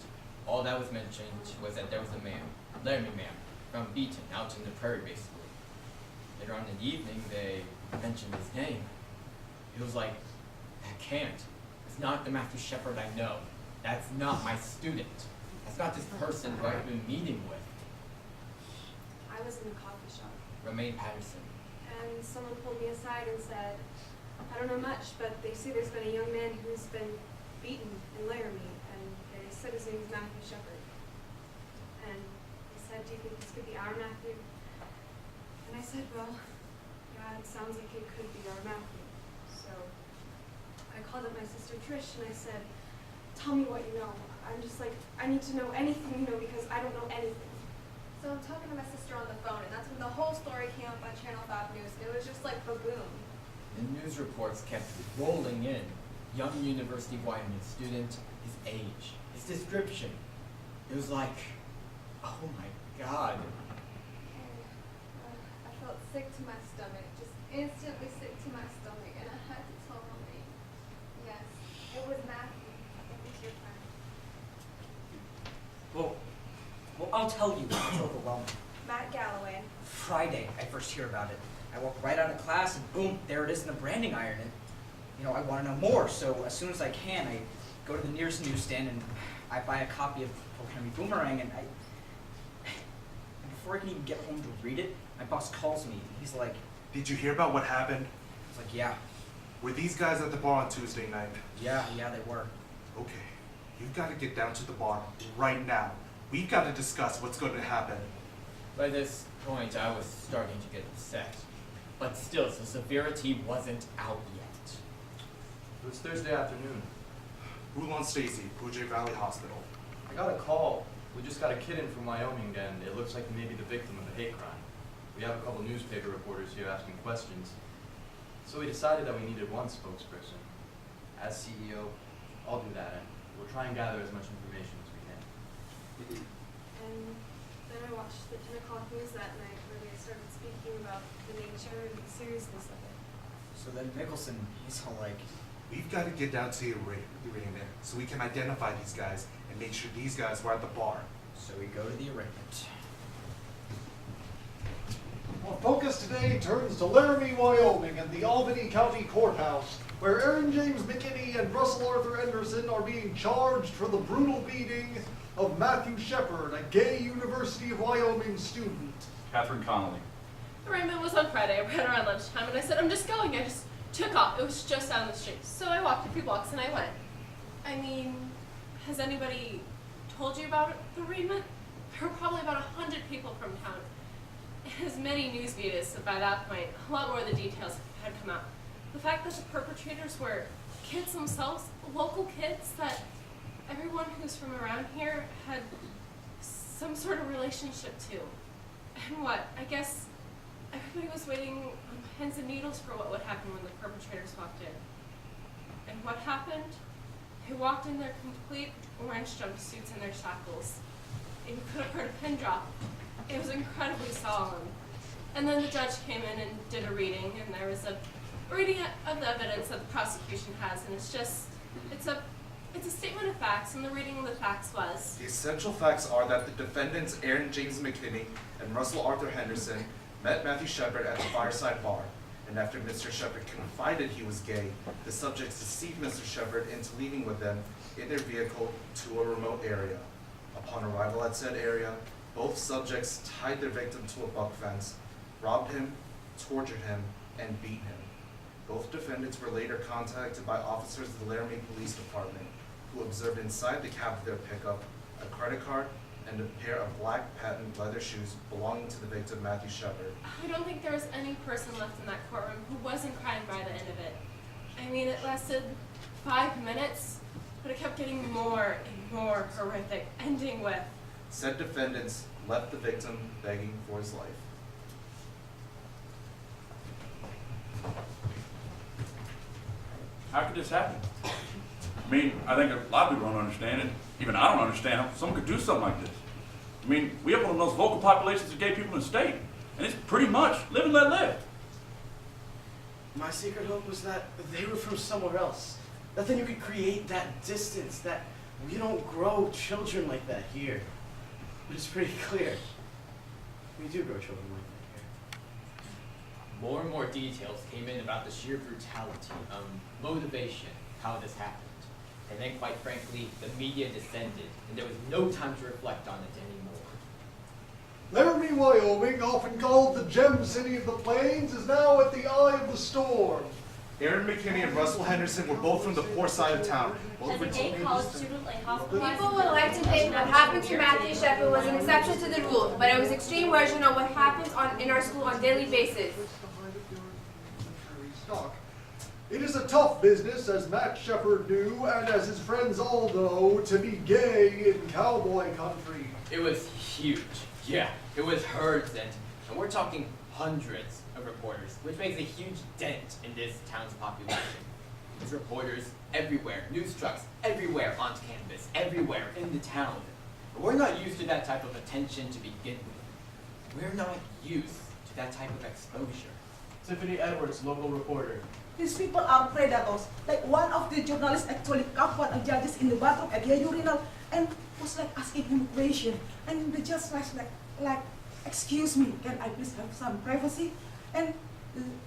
S11: All that was mentioned was that there was a man, Laramie man, from Beaton, out in the prairie basically. Later on in the evening, they mentioned his name. It was like, that can't. It's not the Matthew Shepard I know. That's not my student. That's not this person who I've been meeting with.
S4: I was in the coffee shop,
S11: Romaine Patterson.
S4: and someone pulled me aside and said, I don't know much, but they say there's been a young man who's been beaten in Laramie, and they said his name is Matthew Shepard. And they said, do you think this could be our Matthew? And I said, well, yeah, it sounds like it could be our Matthew. So I called up my sister Trish, and I said, tell me what you know. I'm just like, I need to know anything you know, because I don't know anything.
S6: So I'm talking to my sister on the phone, and that's when the whole story came up on Channel 5 News, and it was just like ba-boom.
S11: The news reports kept rolling in. Young University of Wyoming student, his age, his description. It was like, oh my God.
S6: And I felt sick to my stomach, just instantly sick to my stomach, and I had to tell Romaine. Yes, it was Matthew. It was your friend.
S12: Well, I'll tell you, it's overwhelming.
S6: Matt Galloway.
S12: Friday, I first hear about it. I walk right out of class and boom, there it is in the branding iron. And, I want to know more. So as soon as I can, I go to the nearest newsstand and I buy a copy of O. Henry Boomerang. And before I can even get home to read it, my boss calls me. He's like,
S7: Did you hear about what happened?
S12: I was like, yeah,
S7: Were these guys at the bar on Tuesday night?
S12: yeah, they were.
S7: Okay, you've got to get down to the bar right now. We've got to discuss what's going to happen.
S11: By this point, I was starting to get upset. But still, the severity wasn't out yet.
S2: It was Thursday afternoon.
S7: Rulon Stacy, Puget Valley Hospital.
S2: I got a call. We just got a kid in from Wyoming, and it looks like he may be the victim of a hate crime. We have a couple newspaper reporters here asking questions. So we decided that we needed one spokesperson. as CEO, I'll do that, and we'll try and gather as much information as we can.
S4: And then I watched the 10 o'clock news that night where they started speaking about the nature and the seriousness of it.
S12: So then Nicholson, he's all like,
S7: We've got to get down to the arraignment so we can identify these guys and make sure these guys were at the bar.
S12: so we go to the arraignment.
S19: Our focus today turns to Laramie, Wyoming and the Albany County Courthouse, where Aaron James McKinney and Russell Arthur Anderson are being charged for the brutal beating of Matthew Shepard, a gay University of Wyoming student.
S3: Catherine Connolly.
S1: The arraignment was on Friday. I ran around lunchtime and I said, I'm just going. I just took off. It was just down the street. So I walked a few blocks and I went. I mean, has anybody told you about the arraignment? There were probably about 100 people from town. As many news views, by that point, a lot more of the details had come out. The fact that the perpetrators were kids themselves, local kids that everyone who's from around here had some sort of relationship to. And what? I guess everybody was waiting on pins and needles for what would happen when the perpetrators walked in. And what happened? They walked in their complete orange jumpsuits and their shackles. You could have heard a pin drop. It was incredibly solemn. And then the judge came in and did a reading, and there was a reading of the evidence that the prosecution has, and it's a statement of facts, and the reading of the facts was.
S7: The essential facts are that the defendants, Aaron James McKinney and Russell Arthur Henderson, met Matthew Shepard at the Fireside Bar, and after Mr. Shepard confided he was gay, the subjects deceived Mr. Shepard into leaving with them in their vehicle to a remote area. Upon arrival at said area, both subjects tied their victim to a buck fence, robbed him, tortured him, and beat him. Both defendants were later contacted by officers of the Laramie Police Department, who observed inside the cab of their pickup a credit card and a pair of black patent leather shoes belonging to the victim, Matthew Shepard.
S1: I don't think there was any person left in that courtroom who wasn't crying by the end of it. I mean, it lasted 5 minutes, but it kept getting more and more horrific, ending with.
S7: Said defendants left the victim begging for his life.
S3: How could this happen? I mean, I think a lot of people don't understand it. Even I don't understand how someone could do something like this. I mean, we have one of the most vocal populations of gay people in the state, and it's pretty much live and let live.
S8: My secret hope was that they were from somewhere else. That then you could create that distance, that we don't grow children like that here. But it's pretty clear. We do grow children like that here.
S11: More and more details came in about the sheer brutality, motivation, how this happened. And then, quite frankly, the media descended, and there was no time to reflect on it anymore.
S19: Laramie, Wyoming, often called the Gem City of the Plains, is now at the eye of the storm.
S7: Aaron McKinney and Russell Henderson were both from the poor side of town.
S14: As a gay college student, like hospitalized.
S9: People would like to think what happened to Matthew Shepard was an exception to the rule, but it was an extreme version of what happens in our school on a daily basis.
S19: It is a tough business, as Matt Shepard knew, and as his friends all know, to be gay in cowboy country.
S11: It was huge. Yeah, it was herds, and we're talking hundreds of reporters, which makes a huge dent in this town's population. There's reporters everywhere, news trucks everywhere on campus, everywhere in the town. But we're not used to that type of attention to begin with. We're not used to that type of exposure.
S8: Tiffany Edwards, local reporter.
S16: These people are predators. Like one of the journalists actually caught one of the judges in the bathroom at the urinal and was like asking him a question. And the judge was like, excuse me, can I please have some privacy? And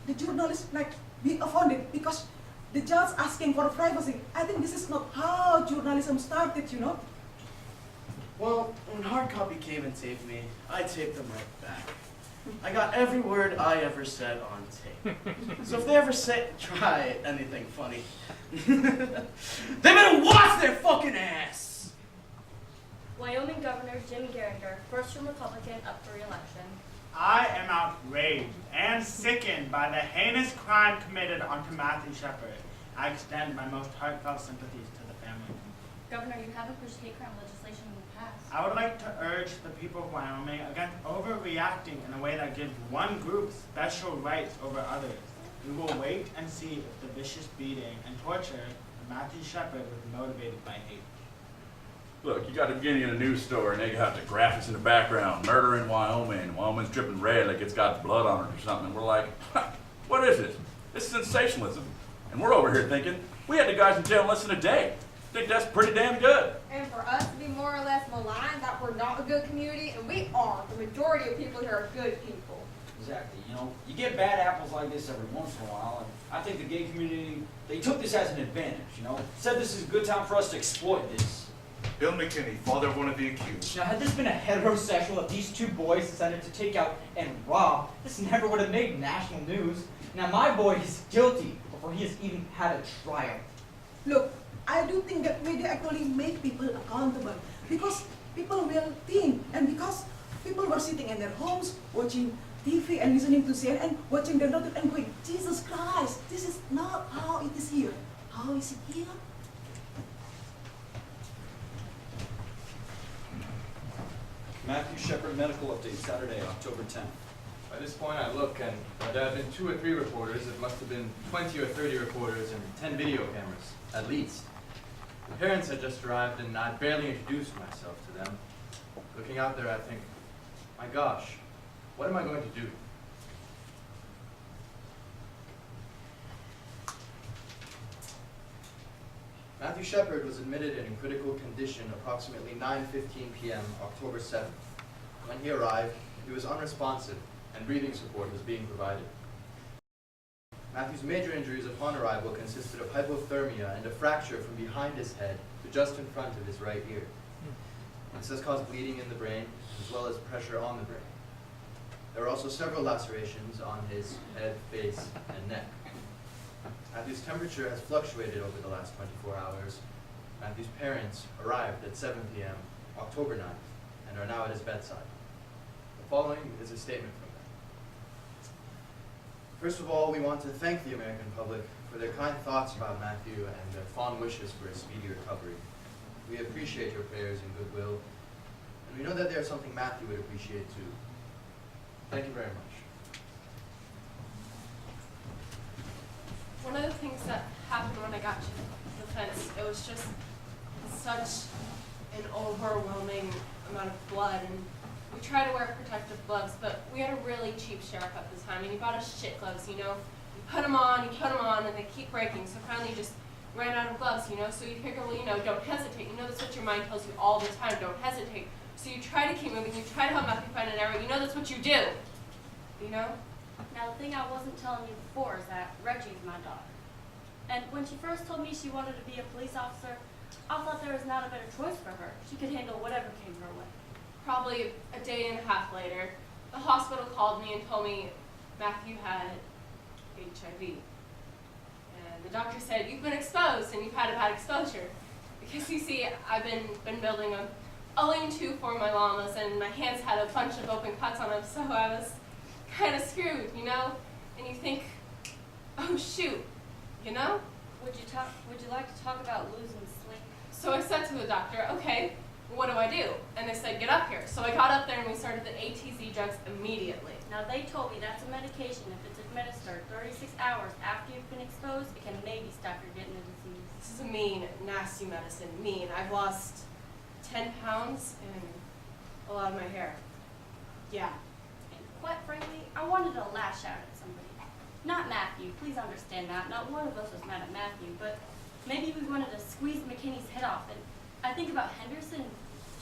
S16: the journalist like being offended because the judge asking for privacy. I think this is not how journalism started, you know.
S8: Well, when hard copy came and taped me, I taped them right back. I got every word I ever said on tape. So if they ever try anything funny, they better wash their fucking ass!
S14: Wyoming Governor Jim Geringer, first from Republican up for re-election.
S13: I am outraged and sickened by the heinous crime committed onto Matthew Shepard. I extend my most heartfelt sympathies to the family.
S14: Governor, you haven't pushed hate crime legislation in the past.
S13: I would like to urge the people of Wyoming against overreacting in a way that gives one group special rights over others. We will wait and see if the vicious beating and torture of Matthew Shepard was motivated by hate.
S3: Look, you got the beginning of the news story, and they got the graphics in the background. Murder in Wyoming. Wyoming's dripping red like it's got blood on it or something. And we're like, what is this? This is sensationalism. And we're over here thinking, we had the guys in jail in less than a day. I think that's pretty damn good.
S17: And for us to be more or less maligned that we're not a good community, and we are. The majority of people here are good people.
S5: Exactly. You know, you get bad apples like this every once in a while, and I think the gay community, they took this as an advantage, you know? Said this is a good time for us to exploit this.
S7: Bill McKinney, father of one of the accused.
S12: Now, had this been a heterosexual of these two boys decided to take out and rob, this never would have made national news. Now, my boy is guilty before he has even had a trial.
S16: Look, I do think that media actually make people accountable because people will think, and because people were sitting in their homes watching TV and listening to CNN, watching their daughter and going, Jesus Christ, this is not how it is here. How is it here?
S5: Matthew Shepard medical update, Saturday, October 10th.
S2: By this point I look, and there have been 2 or 3 reporters. It must have been 20 or 30 reporters and 10 video cameras, at least. The parents had just arrived, and I barely introduced myself to them. Looking out there, I think, my gosh, what am I going to do? Matthew Shepard was admitted in critical condition approximately 9:15 p.m. October 7th. When he arrived, he was unresponsive, and breathing support was being provided. Matthew's major injuries upon arrival consisted of hypothermia and a fracture from behind his head to just in front of his right ear. This has caused bleeding in the brain, as well as pressure on the brain. There are also several lacerations on his head, face, and neck. Matthew's temperature has fluctuated over the last 24 hours. Matthew's parents arrived at 7 p.m. October 9th and are now at his bedside. The following is a statement from them. First of all, we want to thank the American public for their kind thoughts about Matthew and their fond wishes for his speedy recovery. We appreciate your prayers and goodwill, and we know that they are something Matthew would appreciate too. Thank you very much.
S1: One of the things that happened when I got to the fence, it was just such an overwhelming amount of blood, and we tried to wear protective gloves, but we had a really cheap sheriff at the time, and he bought us shit gloves, you know? You put them on, and they keep breaking, so finally you just ran out of gloves, you know? So you figure, well, you know, don't hesitate. You know that's what your mind tells you all the time, don't hesitate. So you try to keep moving, you try to help Matthew find an error, you know that's what you do, you know?
S14: Now, the thing I wasn't telling you before is that Reggie's my daughter. And when she first told me she wanted to be a police officer, I thought there was not a better choice for her. She could handle whatever came her way.
S1: Probably a day and a half later, the hospital called me and told me Matthew had HIV. And the doctor said, you've been exposed and you've had a bad exposure. Because you see, I've been building a lean-to for my llamas, and my hands had a bunch of open cuts on them, so I was kind of screwed, you know? And you think, oh shoot, you know?
S14: Would you like to talk about losing sleep?
S1: So I said to the doctor, okay, what do I do? And they said, get up here. So I got up there and we started the ATZ drugs immediately.
S14: Now, they told me that's a medication. If it's administered 36 hours after you've been exposed, it can maybe stop you getting the disease.
S1: This is a mean, nasty medicine. Mean. I've lost 10 pounds and a lot of my hair. Yeah.
S14: And quite frankly, I wanted to lash out at somebody. Not Matthew, please understand that. Not one of us was mad at Matthew, but maybe we wanted to squeeze McKinney's head off. And I think about Henderson,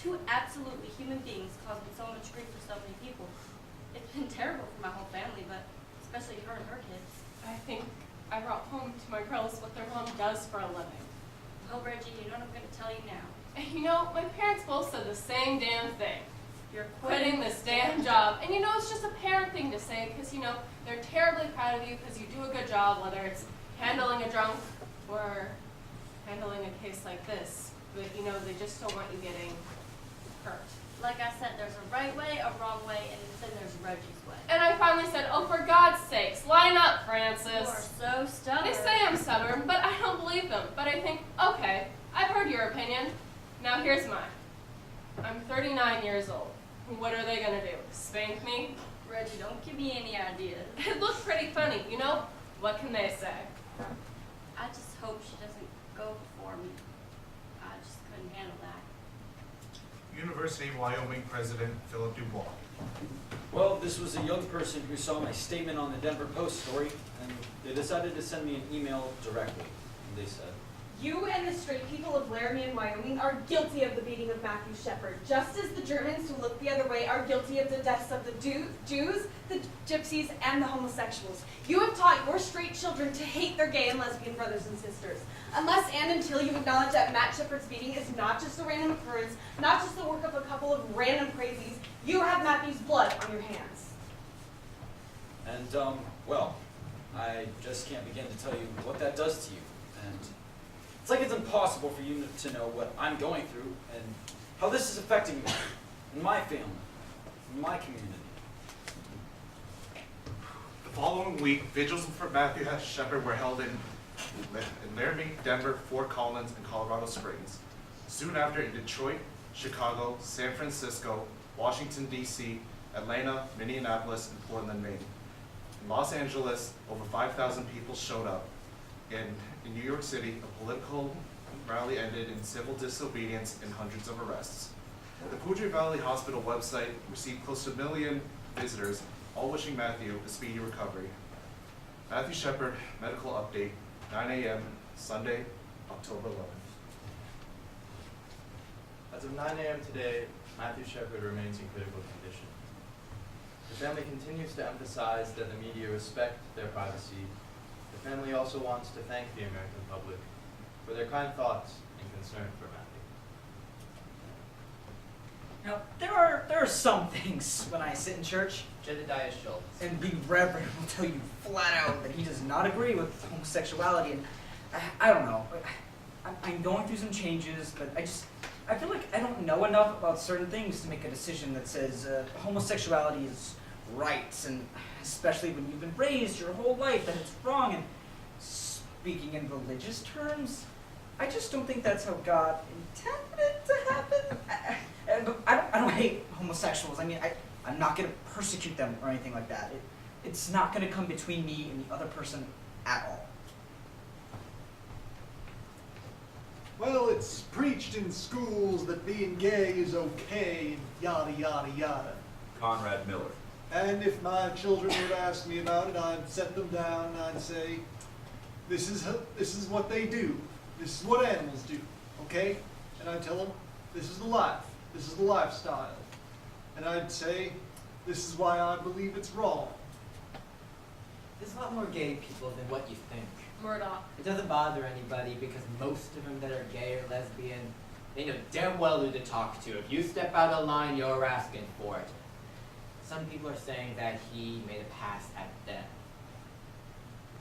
S14: 2 absolutely human beings causing so much grief for so many people. It's been terrible for my whole family, but especially her and her kids.
S1: I think I brought home to my girls what their mom does for a living.
S14: Well, Reggie, you know what I'm going to tell you now.
S1: And you know, my parents both said the same damn thing.
S14: You're
S1: quitting this damn job. And you know, it's just a parent thing to say, because you know, they're terribly proud of you because you do a good job, whether it's handling a drunk or handling a case like this. But you know, they just don't want you getting hurt.
S14: Like I said, there's a right way, a wrong way, and then there's Reggie's way.
S1: And I finally said, oh, for God's sakes, line up, Francis.
S14: You are so stubborn.
S1: They say I'm stubborn, but I don't believe them. But I think, okay, I've heard your opinion. Now here's mine. I'm 39 years old. What are they gonna do? Spank me?
S14: Reggie, don't give me any ideas.
S1: It looks pretty funny, you know? What can they say?
S14: I just hope she doesn't go before me. I just couldn't handle that.
S7: University of Wyoming President Philip Dubois.
S5: Well, this was a young person who saw my statement on the Denver Post story, and they decided to send me an email directly. And they said,
S17: You and the straight people of Laramie and Wyoming are guilty of the beating of Matthew Shepard, just as the Germans who looked the other way are guilty of the deaths of the Jews, the gypsies, and the homosexuals. You have taught your straight children to hate their gay and lesbian brothers and sisters. Unless and until you acknowledge that Matt Shepard's beating is not just a random occurrence, not just the work of a couple of random crazies, you have Matthew's blood on your hands.
S5: and, well, I just can't begin to tell you what that does to you. And it's like it's impossible for you to know what I'm going through and how this is affecting me, and my family, and my community.
S7: The following week, vigils for Matthew Shepard were held in Laramie, Denver, Fort Collins, and Colorado Springs. Soon after, in Detroit, Chicago, San Francisco, Washington, D.C., Atlanta, Minneapolis, and Portland, Maine. In Los Angeles, over 5,000 people showed up. In New York City, a political rally ended in civil disobedience and hundreds of arrests. The Poudre Valley Hospital website received close to 1 million visitors, all wishing Matthew a speedy recovery. Matthew Shepard, medical update, 9 a.m., Sunday, October 11th.
S2: As of 9 a.m. today, Matthew Shepard remains in critical condition. The family continues to emphasize that the media respect their privacy. The family also wants to thank the American public for their kind thoughts and concern for Matthew.
S12: Now, there are some things when I sit in church,
S11: Jedediah Schultz.
S12: and the Reverend will tell you flat out that he does not agree with homosexuality, and I don't know. I'm going through some changes, but I feel like I don't know enough about certain things to make a decision that says homosexuality is right, and especially when you've been raised your whole life that it's wrong. And speaking in religious terms, I just don't think that's how God intended it to happen. But I don't hate homosexuals. I mean, I'm not going to persecute them or anything like that. It's not going to come between me and the other person at all.
S19: Well, it's preached in schools that being gay is okay, and yada, yada, yada.
S3: Conrad Miller.
S19: And if my children were to ask me about it, I'd set them down and I'd say, this is what they do. This is what animals do, okay? And I'd tell them, this is the life. This is the lifestyle. And I'd say, this is why I believe it's wrong.
S11: There's a lot more gay people than what you think.
S1: Murdoch.
S11: It doesn't bother anybody because most of them that are gay or lesbian, they know damn well who to talk to. If you step out of line, you're asking for it. Some people are saying that he made a pass at them.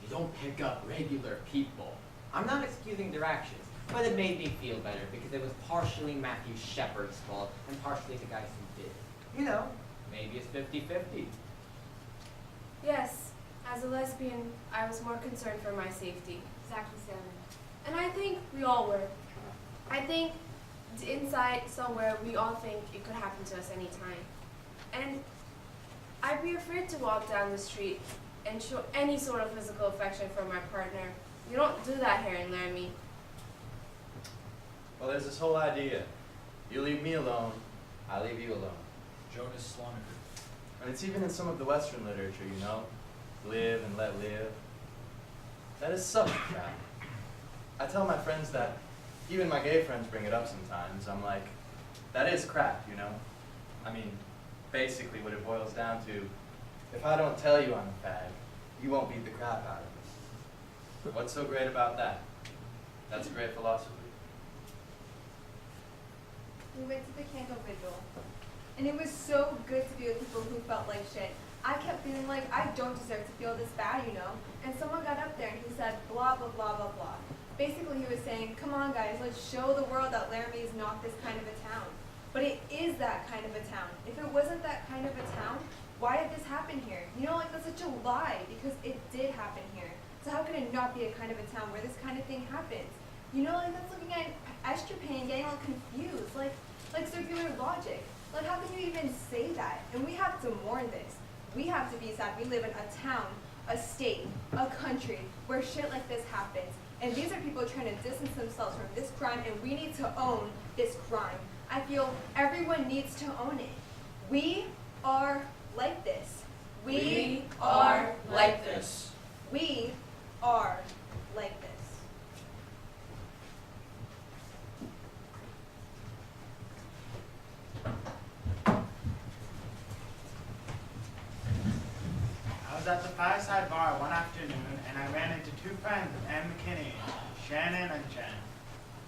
S11: You don't pick up regular people. I'm not excusing their actions, but it made me feel better because it was partially Matthew Shepard's fault and partially the guys who did. You know, maybe it's 50-50.
S9: Yes, as a lesbian, I was more concerned for my safety. Exactly, Sam. And I think we all were. I think inside somewhere we all think it could happen to us anytime. And I'd be afraid to walk down the street and show any sort of physical affection for my partner. We don't do that here in Laramie.
S2: Well, there's this whole idea. You leave me alone, I leave you alone.
S5: Jonas Slonaker.
S2: And it's even in some of the Western literature, you know? Live and let live. That is such crap. I tell my friends that, even my gay friends bring it up sometimes. I'm like, that is crap, you know? I mean, basically what it boils down to, if I don't tell you I'm a fag, you won't beat the crap out of me. What's so great about that? That's a great philosophy.
S6: We went to the candle vigil, and it was so good to be with people who felt like shit. I kept feeling like I don't deserve to feel this bad, you know? And someone got up there and he said, blah, blah, blah, blah, blah. Basically, he was saying, come on, guys, let's show the world that Laramie is not this kind of a town. But it is that kind of a town. If it wasn't that kind of a town, why did this happen here? You know, like, that's such a lie, because it did happen here. So how can it not be a kind of a town where this kind of thing happens? You know, like, that's looking at Estropane and getting all confused, like circular logic. Like, how can you even say that? And we have to mourn this. We have to be sad. We live in a town, a state, a country where shit like this happens.
S17: And these are people trying to distance themselves from this crime, and we need to own this crime. I feel everyone needs to own it. We are like this.
S6: We are like this.
S17: We are like this.
S13: I was at the Fireside Bar one afternoon, and I ran into two friends of Ann McKinney, Shannon and Jen.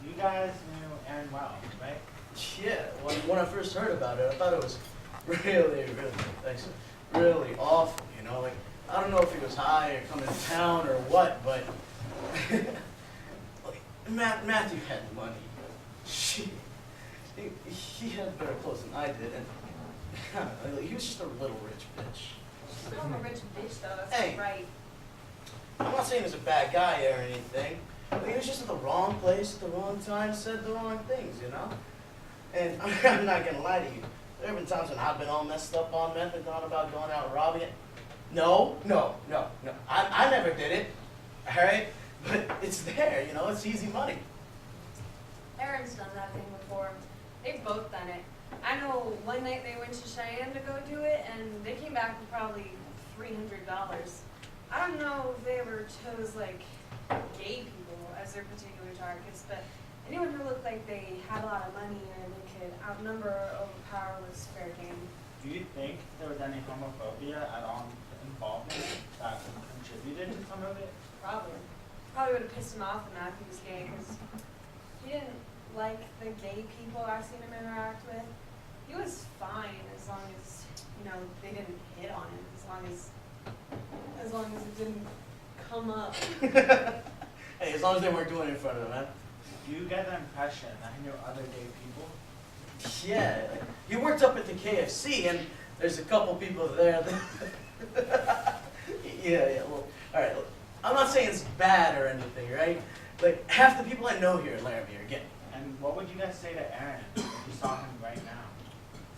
S13: You guys knew Aaron well, right?
S8: Yeah, when I first heard about it, I thought it was really, really awful, you know? Like, I don't know if he was high or coming to town or what, but like, Matthew had money. He had better clothes than I did, and he was just a little rich bitch.
S17: Call him a rich bitch, though. That's
S8: Hey.
S17: right.
S8: I'm not saying he was a bad guy or anything, but he was just at the wrong place at the wrong time, said the wrong things, you know? And I'm not gonna lie to you. There have been times when I've been all messed up on meth and thought about going out and robbing it. No. I never did it, all right? But it's there, you know, it's easy money.
S4: Aaron's done that thing before. They've both done it. I know one night they went to Cheyenne to go do it, and they came back with probably $300. I don't know if they ever chose, like, gay people as their particular targets, but anyone who looked like they had a lot of money or they could outnumber or overpower was fair game.
S13: Do you think there was any homophobia at all involved in it that contributed to some of it?
S4: Probably. Probably would have pissed him off that Matthew was gay, because he didn't like the gay people I've seen him interact with. He was fine as long as, you know, they didn't hit on him, as long as it didn't come up.
S8: Hey, as long as they weren't doing it in front of him, man.
S13: Do you get the impression that he knew other gay people?
S8: Yeah, like, he worked up at the KFC, and there's a couple people there that yeah, well, all right, look, I'm not saying it's bad or anything, right? Like, half the people I know here in Laramie are gay.
S13: And what would you guys say to Aaron if you saw him right now?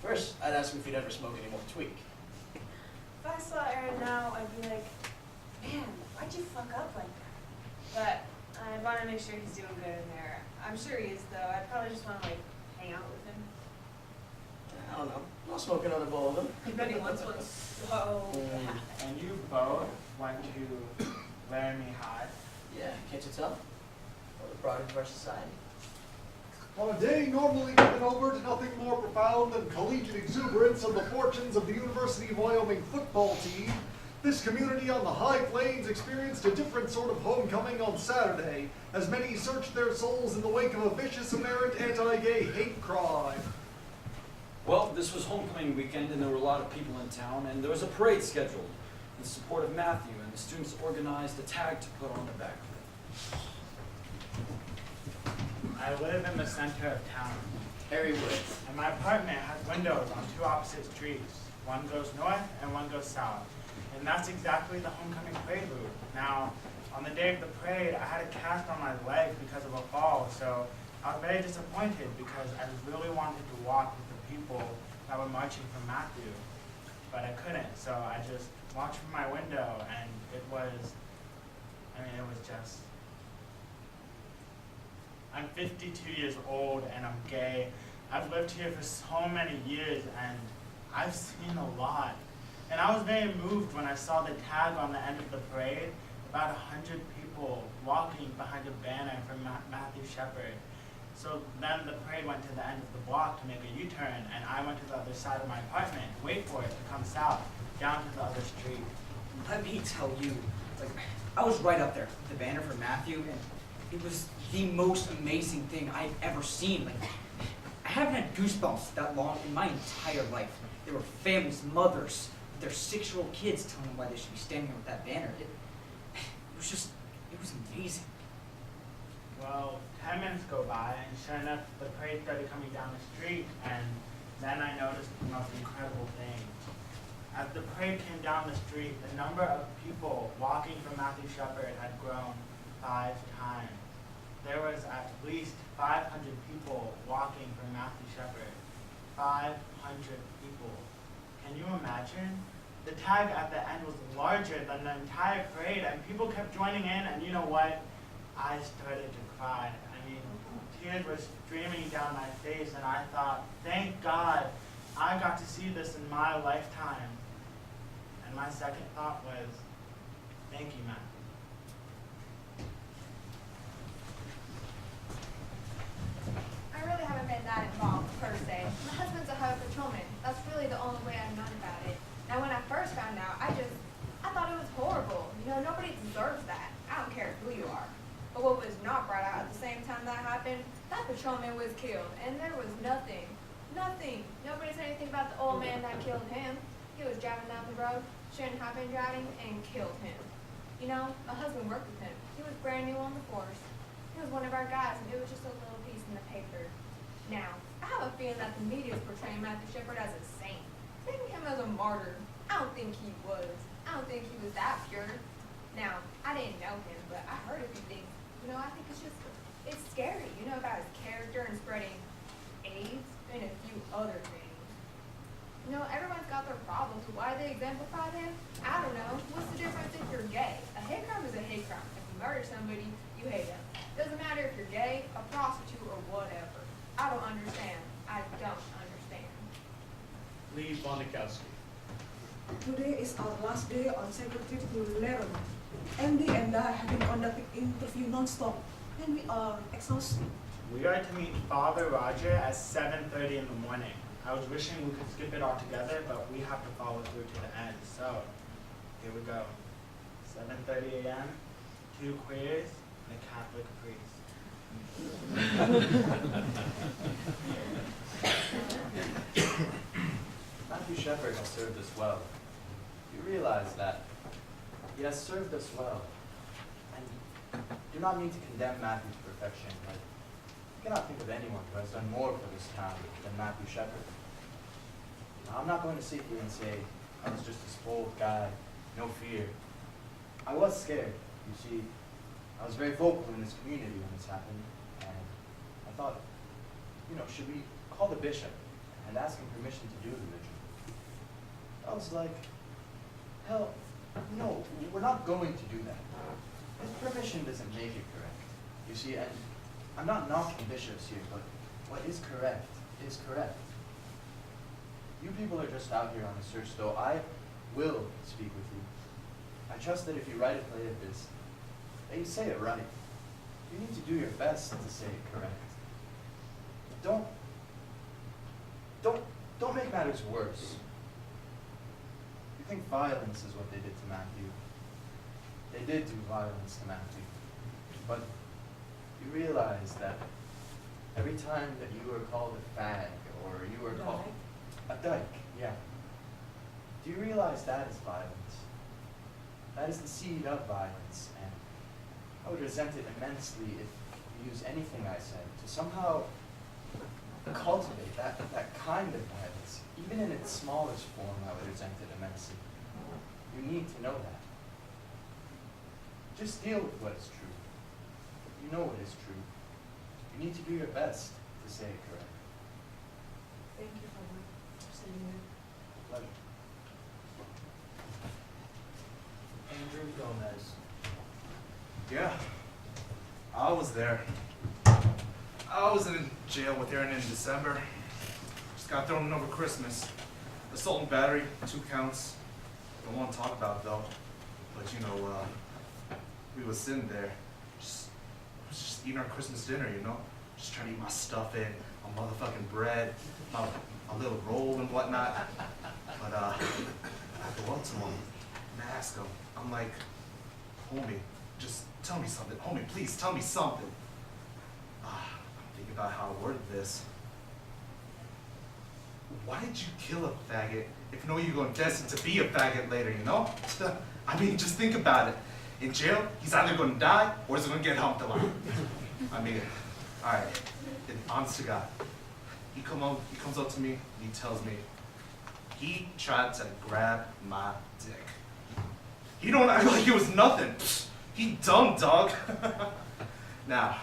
S8: First, I'd ask him if he'd ever smoke any more tweak.
S4: If I saw Aaron now, I'd be like, man, why'd you fuck up like that? But I'd want to make sure he's doing good in there. I'm sure he is, though. I'd probably just want to, like, hang out with him.
S8: I don't know. I'm not smoking another bowl of them.
S4: I bet he wants one so bad.
S13: And you both went to Laramie High.
S8: Yeah, can't you tell? We're the product of our society.
S19: On a day normally given over to nothing more profound than collegiate exuberance of the fortunes of the University of Wyoming football team, this community on the High Plains experienced a different sort of homecoming on Saturday, as many searched their souls in the wake of a vicious apparent anti-gay hate crime.
S5: Well, this was homecoming weekend, and there were a lot of people in town, and there was a parade scheduled in support of Matthew, and the students organized a tag to put on the back of it.
S13: I live in the center of town.
S8: Harry Woods.
S13: And my apartment has windows on two opposite streets. One goes north and one goes south. And that's exactly the homecoming parade route. Now, on the day of the parade, I had a cast on my leg because of a fall, so I was very disappointed because I really wanted to walk with the people that were marching for Matthew. But I couldn't, so I just watched from my window, and it was just... I'm 52 years old and I'm gay. I've lived here for so many years and I've seen a lot. And I was very moved when I saw the tag on the end of the parade, about 100 people walking behind a banner for Matthew Shepard. So then the parade went to the end of the block to make a U-turn, and I went to the other side of my apartment, wait for it to come south, down to the other street.
S12: Let me tell you, like, I was right up there with the banner for Matthew, and it was the most amazing thing I've ever seen. Like, I haven't had goosebumps that long in my entire life. There were families, mothers, with their 6-year-old kids telling them why they should be standing there with that banner. It was amazing.
S13: Well, 10 minutes go by, and sure enough, the parade started coming down the street, and then I noticed the most incredible thing. As the parade came down the street, the number of people walking for Matthew Shepard had grown 5 times. There was at least 500 people walking for Matthew Shepard. 500 people. Can you imagine? The tag at the end was larger than the entire parade, and people kept joining in, and you know what? I started to cry. I mean, tears were streaming down my face, and I thought, thank God I got to see this in my lifetime. And my second thought was, thank you, Matt.
S6: I really haven't been that involved, per se. My husband's a highway patrolman. That's really the only way I've known about it. Now, when I first found out, I thought it was horrible. You know, nobody deserves that. I don't care who you are. But what was not brought out at the same time that happened, that patrolman was killed, and there was nothing. Nobody said anything about the old man that killed him. He was driving down the road, shouldn't have been driving, and killed him. You know, my husband worked with him. He was brand new on the force. He was one of our guys, and it was just a little piece in the paper. Now, I have a feeling that the media is portraying Matthew Shepard as a saint, taking him as a martyr. I don't think he was. I don't think he was that pure. Now, I didn't know him, but I heard a few things. You know, I think it's scary, you know, about his character and spreading AIDS and a few other things. You know, everyone's got their problems. Why they exemplify them? I don't know. What's the difference if you're gay? A hate crime is a hate crime. If you murder somebody, you hate them. Doesn't matter if you're gay, a prostitute, or whatever. I don't understand. I don't understand.
S20: Lee Bonikowski.
S16: Today is our last day on second trip to Laramie. Andy and I have been conducting interview non-stop, and we are exhausted.
S13: We are to meet Father Roger at 7:30 in the morning. I was wishing we could skip it all together, but we have to follow through to the end. So, here we go. 7:30 a.m., 2 queers, and a Catholic priest.
S2: Matthew Shepard has served us well. You realize that he has served us well. And do not mean to condemn Matthew to perfection, but I cannot think of anyone who has done more for this town than Matthew Shepard. Now, I'm not going to sit here and say I was just a spoiled guy, no fear. I was scared. You see, I was very vocal in this community when this happened, and I thought, you know, should we call the bishop and ask him permission to do the ritual? I was like, hell, no, we're not going to do that. His permission doesn't make it correct. You see, and I'm not knocking bishops here, but what is correct is correct. You people are just out here on a search, though I will speak with you. I trust that if you write a play of this, that you say it right. You need to do your best to say it correct. Don't make matters worse. You think violence is what they did to Matthew. They did do violence to Matthew. But you realize that every time that you were called a fag, or you were called a dyke, yeah. Do you realize that is violence? That is the seed of violence, and I would resent it immensely if you use anything I said to somehow cultivate that kind of violence. Even in its smallest form, I would resent it immensely. You need to know that. Just deal with what is true. You know what is true. You need to do your best to say it correct.
S16: Thank you, Father, for saying that.
S2: Pleasure.
S10: Andrew Gomez.
S7: Yeah, I was there. I was in jail with Aaron in December. Just got thrown in over Christmas. Assault and battery, 2 counts. Don't want to talk about it though. But you know, we was sitting there, just eating our Christmas dinner, you know? Just trying to eat my stuff in, my motherfucking bread, my little roll and whatnot. But I go up to him and I ask him, I'm like, homie, just tell me something. Homie, please tell me something. I'm thinking about how I worded this. Why did you kill a faggot if you know you're going destined to be a faggot later, you know? I mean, just think about it. In jail, he's either going to die or he's going to get humped a lot. I mean, all right, honest to God. He comes up to me and he tells me he tried to grab my dick. He don't act like it was nothing. He dumb, dog. Now,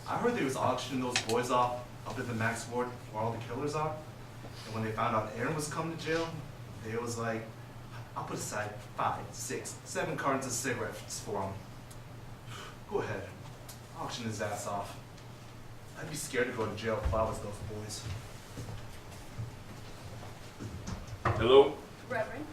S7: I heard they was auctioning those boys off up at the Max Ward where all the killers are. And when they found out Aaron was coming to jail, they was like, I'll put aside 5, 6, 7 cartons of cigarettes for him. Go ahead. Auction his ass off. I'd be scared to go to jail if I was those boys.
S3: Hello?
S14: Reverend,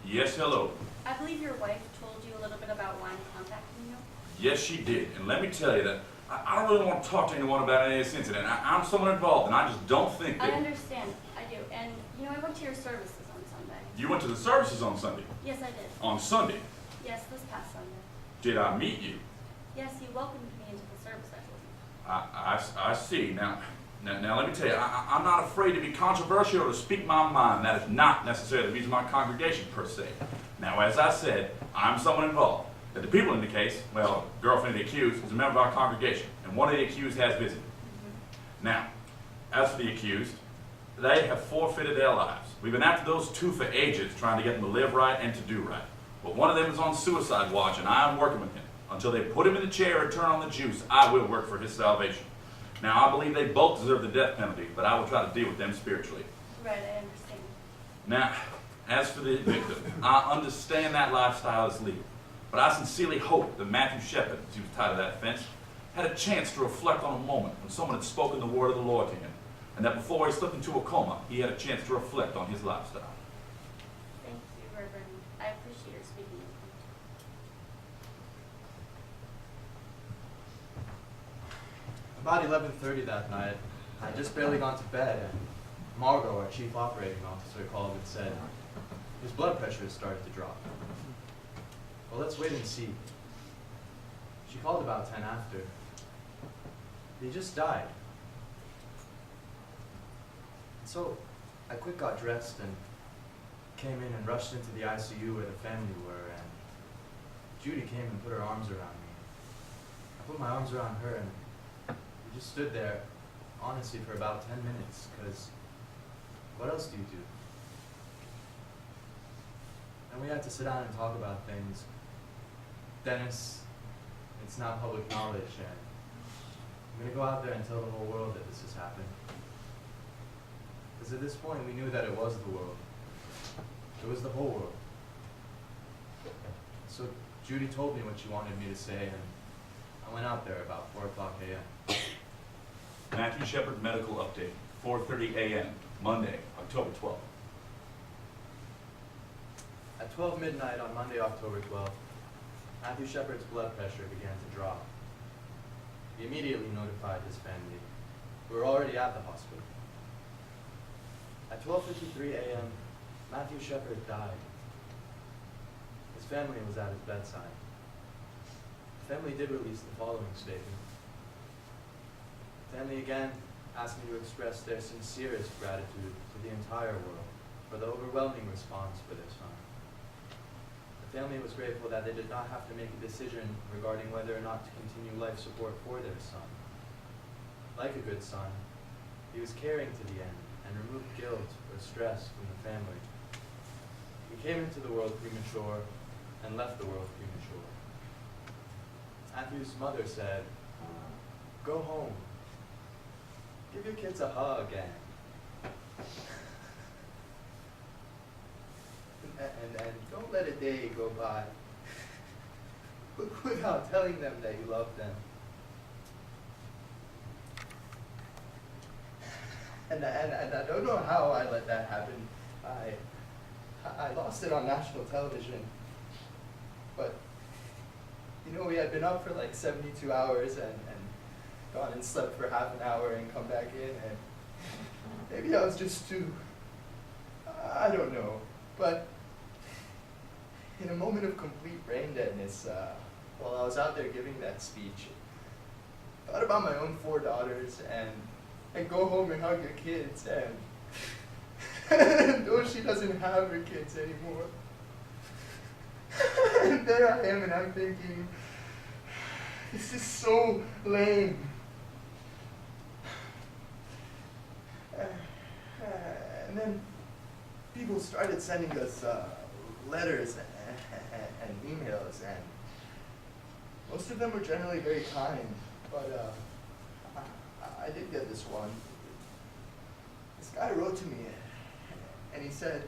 S3: Yes, hello.
S14: I believe your wife told you a little bit about why I'm contacting you.
S3: Yes, she did. And let me tell you that I don't really want to talk to anyone about any of this incident. I'm someone involved, and I just don't think
S14: I
S3: that...
S14: understand, I do. And, I went to your services on Sunday.
S3: You went to the services on Sunday?
S14: Yes, I did.
S3: On Sunday?
S14: Yes, this past Sunday.
S3: Did I meet you?
S14: Yes, you welcomed me into the service, I told you.
S3: I see. Now, let me tell you, I'm not afraid to be controversial or to speak my mind. That is not necessarily the reason my congregation, per se. Now, as I said, I'm someone involved. That the people in the case, well, girlfriend of the accused, is a member of our congregation, and one of the accused has visited. Now, as for the accused, they have forfeited their lives. We've been after those two for ages, trying to get them to live right and to do right. But one of them is on suicide watch, and I am working with him. Until they put him in the chair or turn on the juice, I will work for his salvation. Now, I believe they both deserve the death penalty, but I will try to deal with them spiritually.
S14: Right, I understand.
S3: Now, as for the victim, I understand that lifestyle is legal. But I sincerely hope that Matthew Shepard, as he was tied to that fence, had a chance to reflect on a moment when someone had spoken the word of the Lord to him, and that before he slipped into a coma, he had a chance to reflect on his lifestyle.
S14: Thank you, Reverend. I appreciate your speaking with me.
S2: About 11:30 that night, I had just barely gone to bed, and Margot, our chief operating officer, called and said his blood pressure has started to drop. Well, let's wait and see. She called about 10 after. He just died. So I quick got dressed and came in and rushed into the ICU where the family were, and Judy came and put her arms around me. I put my arms around her, and we just stood there, honestly, for about 10 minutes, because what else do you do? And we had to sit down and talk about things. Dennis, it's now public knowledge, and I'm going to go out there and tell the whole world that this has happened. Because at this point, we knew that it was the world. It was the whole world. So Judy told me what she wanted me to say, and I went out there about 4 o'clock a.m.
S3: Matthew Shepard medical update, 4:30 a.m., Monday, October 12th.
S2: At 12 midnight on Monday, October 12th, Matthew Shepard's blood pressure began to drop. He immediately notified his family, who were already at the hospital. At 12:53 a.m., Matthew Shepard died. His family was at his bedside. The family did release the following statement. The family again asked me to express their sincerest gratitude to the entire world for the overwhelming response for their son. The family was grateful that they did not have to make a decision regarding whether or not to continue life support for their son. Like a good son, he was caring to the end and removed guilt or stress from the family. He came into the world premature and left the world premature. Matthew's mother said, "Go home. Give your kids a hug and don't let a day go by without telling them that you love them." And I don't know how I let that happen. I lost it on national television. But, we had been up for like 72 hours and gone and slept for half an hour and come back in, and maybe I was just too, I don't know. But in a moment of complete brain deadness, while I was out there giving that speech, I thought about my own 4 daughters and go home and hug your kids, and though she doesn't have her kids anymore. And there I am, and I'm thinking, this is so lame. And then people started sending us letters and emails, and most of them were generally very kind, but I did get this one. This guy wrote to me, and he said,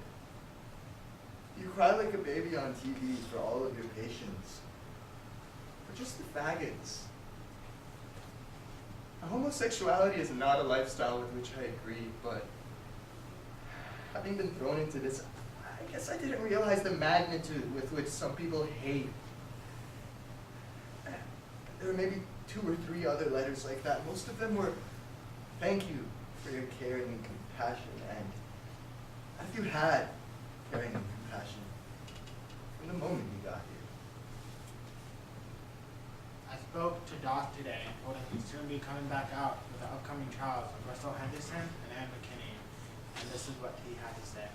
S2: "You cry like a baby on TV for all of your patients, but just the faggots. Homosexuality is not a lifestyle with which I agree, but having been thrown into this, I guess I didn't realize the magnitude with which some people hate. There were maybe 2 or 3 other letters like that. Most of them were, "Thank you for your caring and compassion," and Matthew had caring and compassion from the moment he got here.
S13: I spoke to Doc today and told him he'd soon be coming back out with the upcoming trials of Russell Henderson and Anne McKinney, and this is what he had to say.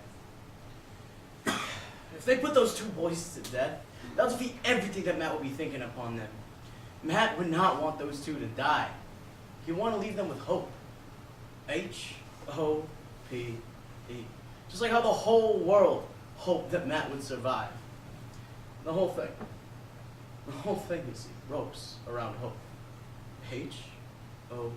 S8: If they put those 2 boys to death, that'll defeat everything that Matt would be thinking upon them. Matt would not want those 2 to die. He'd want to leave them with hope. H-O-P-E. Just like how the whole world hoped that Matt would survive. The whole thing, you see, ropes around hope. H-O-P-E.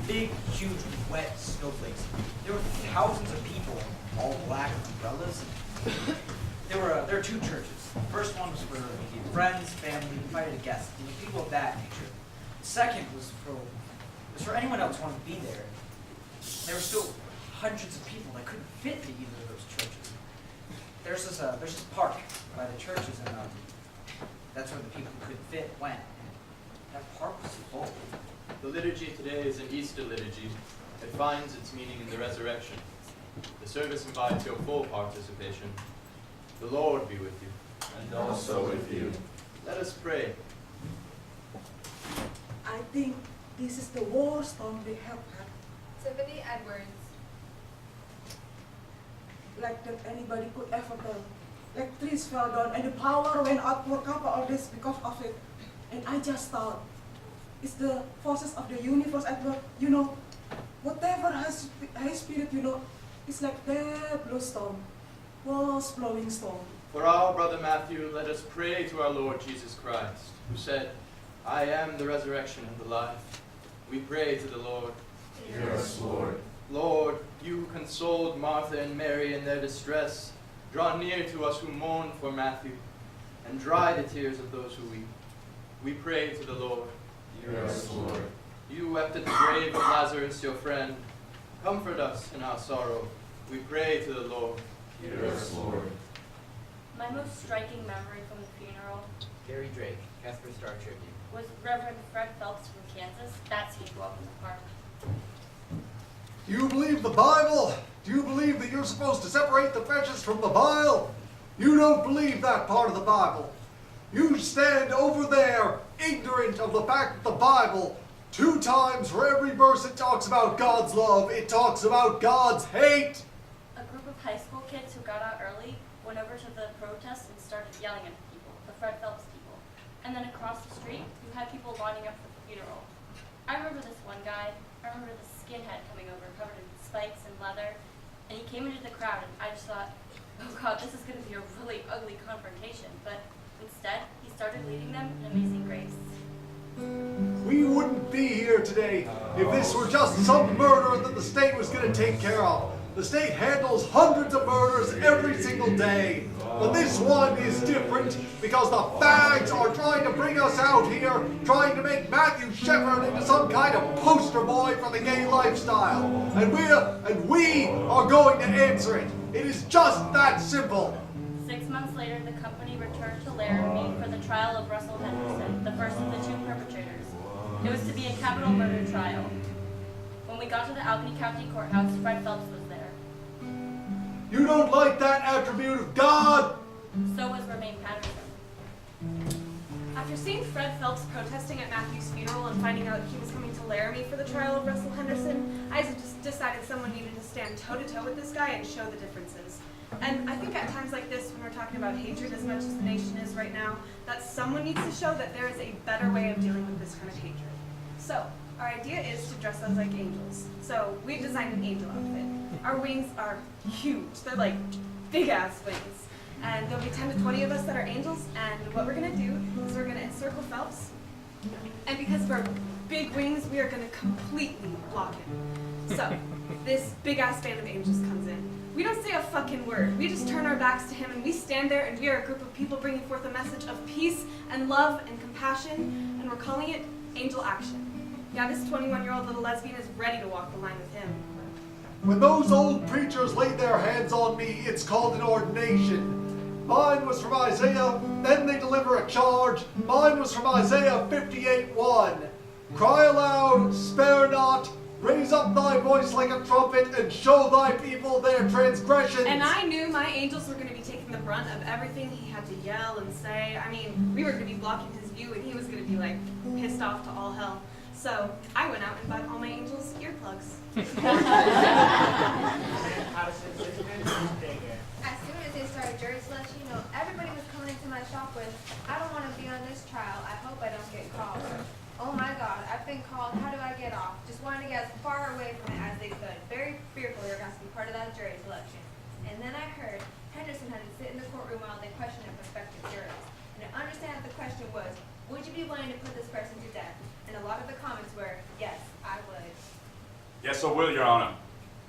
S12: Big, huge, wet snowflakes. There were thousands of people, all black umbrellas. There were 2 churches. The first one was for friends, family, invited guests, people of that nature. The second was for anyone else who wanted to be there. There were still hundreds of people that couldn't fit into either of those churches. There's this park by the churches, and that's where the people who couldn't fit went. That park was full.
S19: The liturgy today is an Easter liturgy. It finds its meaning in the resurrection. The service invites your full participation. The Lord be with you.
S15: And also with you.
S19: Let us pray.
S16: I think this is the worst storm they have had.
S6: Tiffany Edwards.
S16: Like that anybody could ever tell. Like trees fell down and the power went out for a couple of days because of it. And I just thought, it's the forces of the universe at work, whatever has high spirit, it's like that blue storm, worst blowing storm.
S19: For our brother Matthew, let us pray to our Lord Jesus Christ, who said, "I am the resurrection and the life." We pray to the Lord.
S15: Hear us, Lord.
S19: Lord, you who consoled Martha and Mary in their distress, draw near to us who mourn for Matthew, and dry the tears of those who weep. We pray to the Lord.
S15: Hear us, Lord.
S19: You wept at the grave of Lazarus, your friend. Comfort us in our sorrow. We pray to the Lord.
S15: Hear us, Lord.
S14: My most striking memory from the funeral
S11: Gary Drake, Casper Star Tribune.
S14: was Reverend Fred Phelps from Kansas. That seemed to walk in the park.
S19: Do you believe the Bible? Do you believe that you're supposed to separate the precious from the vile? You don't believe that part of the Bible. You stand over there, ignorant of the fact that the Bible, 2 times for every verse it talks about God's love, it talks about God's hate.
S14: A group of high school kids who got out early went over to the protest and started yelling at the people, the Fred Phelps people. And then across the street, you had people lining up for the funeral. I remember this one guy. I remember the skinhead coming over, covered in spikes and leather. And he came into the crowd, and I just thought, oh God, this is going to be a really ugly confrontation. But instead, he started leading them in Amazing Grace.
S19: We wouldn't be here today if this were just some murder that the state was going to take care of. The state handles hundreds of murders every single day. But this one is different because the fags are trying to bring us out here, trying to make Matthew Shepard into some kind of poster boy for the gay lifestyle. And we are going to answer it. It is just that simple.
S14: 6 months later, the company returned to Laramie for the trial of Russell Henderson, the first of the 2 perpetrators. It was to be a capital murder trial. When we got to the Albany County Courthouse, Fred Phelps was there.
S19: You don't like that attribute of God?
S14: So was Romaine Patterson.
S4: After seeing Fred Phelps protesting at Matthew's funeral and finding out he was coming to Laramie for the trial of Russell Henderson, I just decided someone needed to stand toe-to-toe with this guy and show the differences. And I think at times like this, when we're talking about hatred as much as the nation is right now, that someone needs to show that there is a better way of dealing with this kind of hatred. So, our idea is to dress us like angels. So, we've designed an angel outfit. Our wings are huge. They're like big-ass wings. And there'll be 10 to 20 of us that are angels, and what we're gonna do is we're gonna encircle Phelps. And because of our big wings, we are gonna completely block him. So, this big-ass band of angels comes in. We don't say a fucking word. We just turn our backs to him and we stand there and we are a group of people bringing forth a message of peace and love and compassion, and we're calling it Angel Action. Yeah, this 21-year-old little lesbian is ready to walk the line with him.
S19: When those old preachers laid their hands on me, it's called an ordination. Mine was from Isaiah, then they deliver a charge. Mine was from Isaiah 58:1. Cry aloud, spare not, raise up thy voice like a trumpet, and show thy people their transgressions.
S4: And I knew my angels were going to be taking the brunt of everything he had to yell and say. I mean, we were going to be blocking his view, and he was going to be like pissed off to all hell. So I went out and bought all my angels earplugs.
S6: As soon as they started jury selection, everybody was coming into my shop with, I don't want to be on this trial. I hope I don't get called. Oh my God, I've been called. How do I get off? Just wanted to get as far away from it as they could. Very fearful they were going to be part of that jury selection. And then I heard Henderson had to sit in the courtroom while they questioned their prospective jurors. And I understand the question was, would you be willing to put this person to death? And a lot of the comments were, yes, I would.
S3: Yes, I will, Your Honor.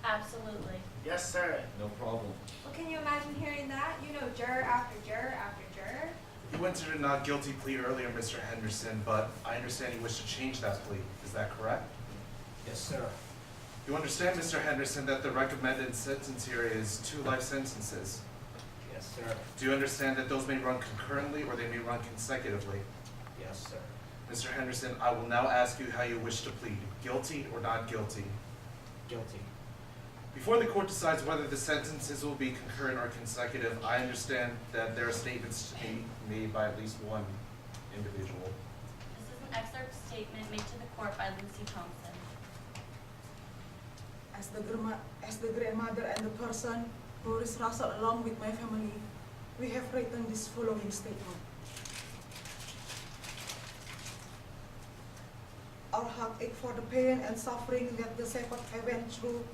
S14: Absolutely.
S13: Yes, sir.
S5: No problem.
S6: Well, can you imagine hearing that? Juror after juror after juror.
S7: You entered a not guilty plea earlier, Mr. Henderson, but I understand you wish to change that plea. Is that correct?
S10: Yes, sir.
S7: You understand, Mr. Henderson, that the recommended sentence here is 2 life sentences.
S10: Yes, sir.
S7: Do you understand that those may run concurrently or they may run consecutively?
S10: Yes, sir.
S7: Mr. Henderson, I will now ask you how you wish to plead, guilty or not guilty.
S10: Guilty.
S7: Before the court decides whether the sentences will be concurrent or consecutive, I understand that there are statements to be made by at least one individual.
S14: This is an excerpt statement made to the court by Lucy Thompson.
S16: As the grandmother and the person who is Russell along with my family, we have written this following statement. Our heartache for the pain and suffering that the shepherd have went through,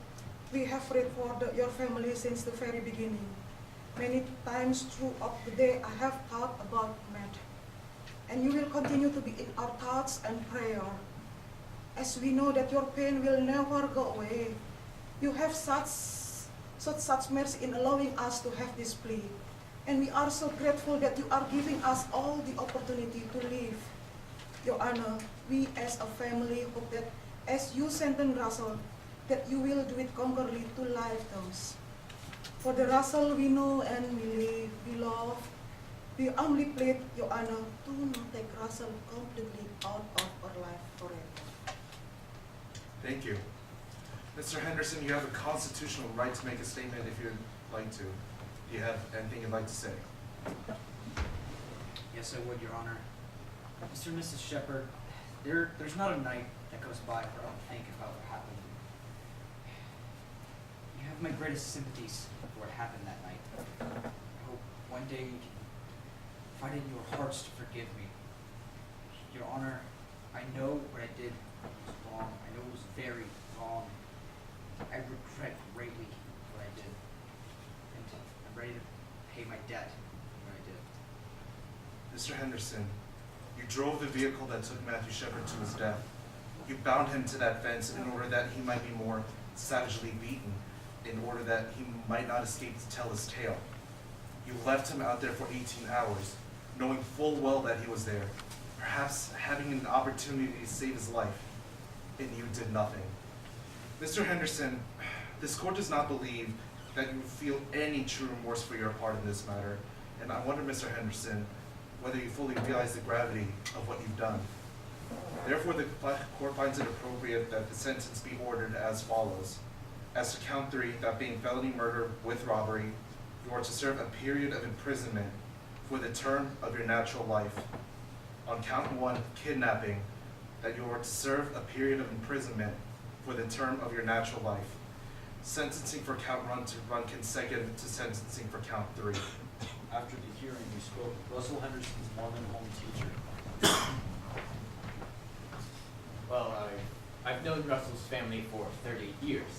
S16: we have read for your family since the very beginning. Many times throughout the day I have thought about Matt, and you will continue to be in our thoughts and prayer. As we know that your pain will never go away, you have such mercy in allowing us to have this plea, and we are so grateful that you are giving us all the opportunity to live. Your Honor, we as a family hope that as you sentence Russell, that you will do it concurrently to life terms. For the Russell we know and we live, we love, we humbly plead, Your Honor, to not take Russell completely out of our life forever.
S7: Thank you. Mr. Henderson, you have a constitutional right to make a statement if you'd like to. Do you have anything you'd like to say?
S12: Yes, I would, Your Honor. Mr. and Mrs. Shepard, there's not a night that goes by where I don't think about what happened. You have my greatest sympathies for what happened that night. I hope one day you can find it in your hearts to forgive me. Your Honor, I know what I did was wrong. I know it was very wrong. I regret greatly what I did. And I'm ready to pay my debt for what I did.
S7: Mr. Henderson, you drove the vehicle that took Matthew Shepard to his death. You bound him to that fence in order that he might be more savagely beaten, in order that he might not escape to tell his tale. You left him out there for 18 hours, knowing full well that he was there, perhaps having an opportunity to save his life, and you did nothing. Mr. Henderson, this court does not believe that you feel any true remorse for your part in this matter, and I wonder, Mr. Henderson, whether you fully realize the gravity of what you've done. Therefore, the court finds it appropriate that the sentence be ordered as follows. As to count 3, that being felony murder with robbery, you are to serve a period of imprisonment for the term of your natural life. On count 1, kidnapping, that you are to serve a period of imprisonment for the term of your natural life. sentencing for count 1 to run consecutive to sentencing for count 3.
S5: After the hearing, we spoke with Russell Henderson's Mormon home teacher.
S11: Well, I've known Russell's family for 30 years.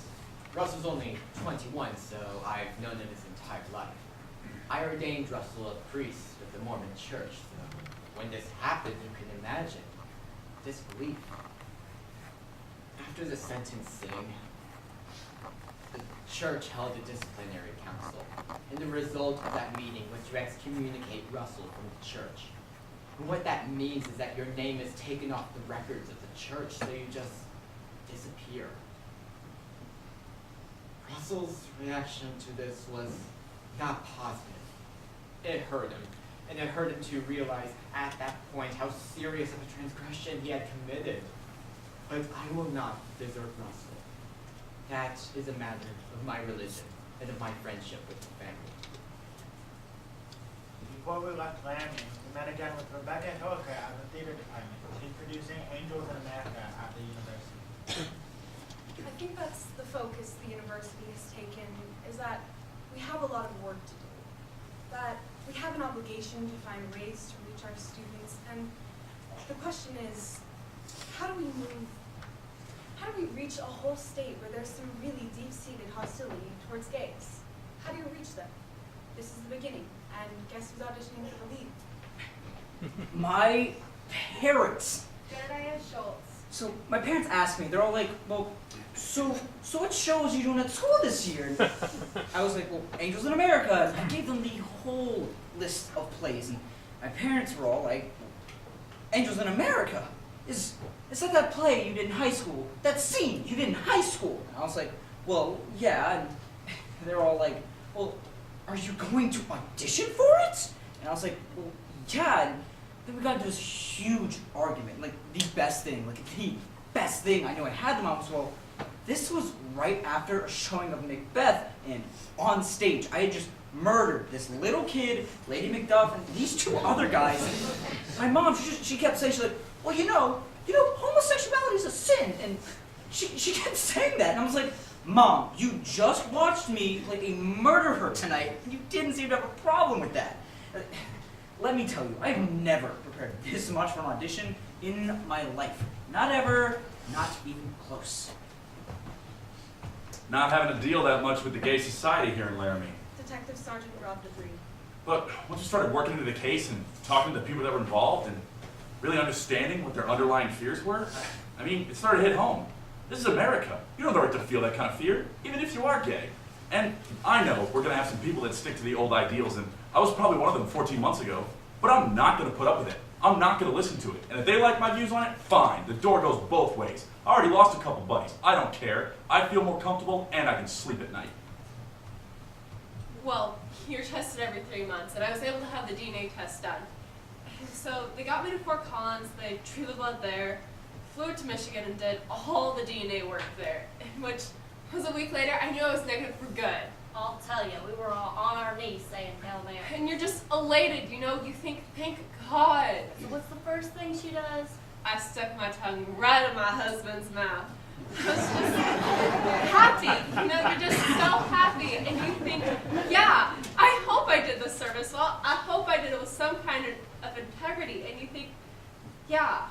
S11: Russell's only 21, so I've known him his entire life. I ordained Russell a priest of the Mormon church, so when this happened, you can imagine disbelief. After the sentencing, the church held a disciplinary council, and the result of that meeting was to excommunicate Russell from the church. And what that means is that your name is taken off the records of the church, so you just disappear. Russell's reaction to this was not positive. It hurt him, and it hurt him to realize at that point how serious of a transgression he had committed. But I will not desert Russell. That is a matter of my religion and of my friendship with the family.
S13: Before we left Laramie, we met again with Rebecca Hilliker at the theater department. She's producing Angels in America at the university.
S4: I think that's the focus the university has taken, is that we have a lot of work to do. That we have an obligation to find ways to reach our students, and the question is, how do we reach a whole state where there's some really deep-seated hostility towards gays? How do you reach them? This is the beginning, and guess who's auditioning for the lead?
S12: My parents.
S6: Jedediah Schultz.
S12: So my parents asked me, they're all like, well, so what shows are you doing at school this year? And I was like, well, Angels in America. And I gave them the whole list of plays, and my parents were all like, Angels in America? Is that play you did in high school? That scene you did in high school? And I was like, well, yeah. And they're all like, well, are you going to audition for it? And I was like, well, yeah. And then we got into this huge argument, like the best thing I know I had them on was, well, this was right after a showing of Macbeth, and on stage I had just murdered this little kid, Lady Macduff, and these two other guys. And my mom, she kept saying, she's like, well, you know, homosexuality is a sin, and she kept saying that, and I was like, Mom, you just watched me like a murderer tonight, and you didn't seem to have a problem with that. Let me tell you, I've never prepared this much for an audition in my life. Not ever, not even close.
S3: Not having to deal that much with the gay society here in Laramie.
S4: Detective Sergeant Rob Debris.
S3: But once you started working into the case and talking to the people that were involved and really understanding what their underlying fears were, I mean, it started to hit home. This is America. You don't have the right to feel that kind of fear, even if you are gay. And I know we're going to have some people that stick to the old ideals, and I was probably one of them 14 months ago, but I'm not going to put up with it. I'm not going to listen to it. And if they like my views on it, fine. The door goes both ways. I already lost a couple buddies. I don't care. I feel more comfortable, and I can sleep at night.
S1: Well, you're tested every 3 months, and I was able to have the DNA test done. And so they got me to Fort Collins, they drew the blood there, flew to Michigan and did all the DNA work there, which was a week later, I knew I was negative for good.
S14: I'll tell you, we were all on our knees saying Hail Mary.
S1: And you're just elated, you know, you think, thank God.
S14: So what's the first thing she does?
S1: I stuck my tongue right in my husband's mouth. I was just happy, you know, you're just so happy, and you think, yeah, I hope I did this service well, I hope I did it with some kind of integrity, and you think, yeah,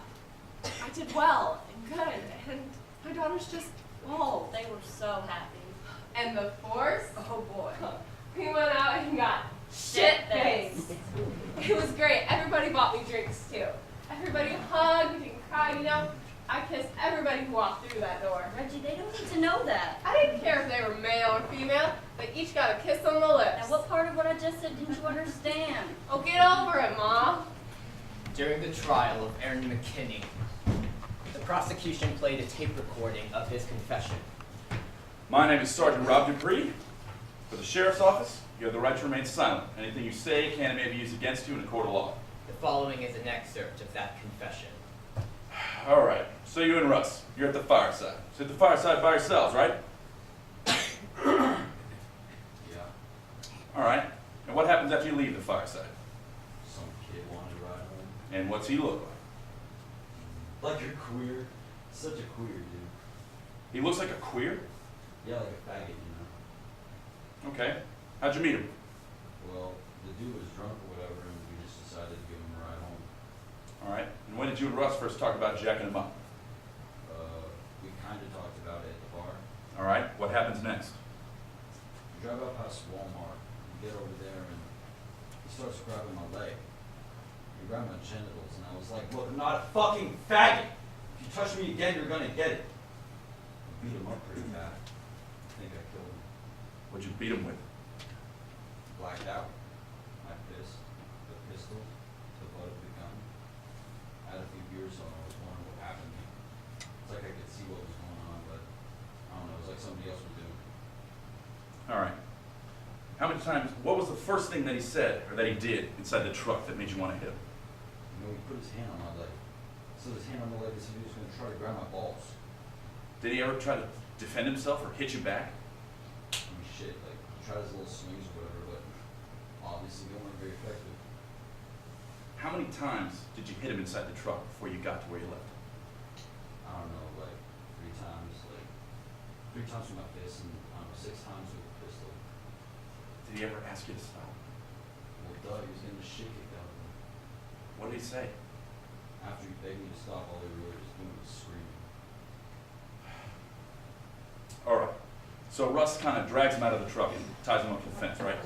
S1: I did well and good, and my daughter's just,
S14: Oh, they were so happy.
S1: and the force, oh boy, we went out and got shit-faced. It was great, everybody bought me drinks too. Everybody hugged and cried, you know. I kissed everybody who walked through that door.
S14: Reggie, they don't need to know that.
S1: I didn't care if they were male or female. They each got a kiss on the lips.
S14: Now, what part of what I just said didn't you understand?
S1: Oh, get over it, Mom.
S11: During the trial of Aaron McKinney, the prosecution played a tape recording of his confession.
S3: My name is Sergeant Rob Dupree. For the Sheriff's Office, you have the right to remain silent. Anything you say can and may be used against you in a court of law.
S11: The following is an excerpt of that confession.
S3: All right, so you and Russ, you're at the fireside. So at the fireside by yourselves, right?
S5: Yeah.
S3: All right, and what happens after you leave the fireside?
S5: Some kid wanted to ride home.
S3: And what's he look like?
S5: Like a queer. Such a queer dude.
S3: He looks like a queer?
S5: Yeah, like a faggot, you know?
S3: Okay. How'd you meet him?
S5: Well, the dude was drunk or whatever, and we just decided to give him a ride home.
S3: All right. And when did you and Russ first talk about jacking him up?
S5: We kind of talked about it at the bar.
S3: All right. What happens next?
S5: We drive up past Walmart, we get over there, and he starts grabbing my leg. He grabbed my genitals, and I was like, look, I'm not a fucking faggot! If you touch me again, you're gonna get it. I beat him up pretty bad. I think I killed him.
S3: What'd you beat him with?
S5: Blacked out. My fist, the pistol, the butt of the gun. I had a few beers, so I was wondering what happened to me. It's like I could see what was going on, but I don't know, it was like somebody else was doing it.
S3: All right. How many times, what was the first thing that he said or that he did inside the truck that made you want to hit him?
S5: You know, he put his hand on my leg. So his hand on my leg as if he was going to try to grab my balls.
S3: Did he ever try to defend himself or hit you back?
S5: I mean, shit, like, he tried his little swings or whatever, but obviously they weren't very effective.
S3: How many times did you hit him inside the truck before you got to where you left?
S5: I don't know, like, 3 times, like, 3 times with my fist and, I don't know, 6 times with a pistol.
S3: Did he ever ask you to stop?
S5: Well, duh, he was getting the shit kicked out of him.
S3: What did he say?
S5: After he begged me to stop, all he really was doing was screaming.
S3: All right. So Russ kind of drags him out of the truck and ties him up to the fence, right?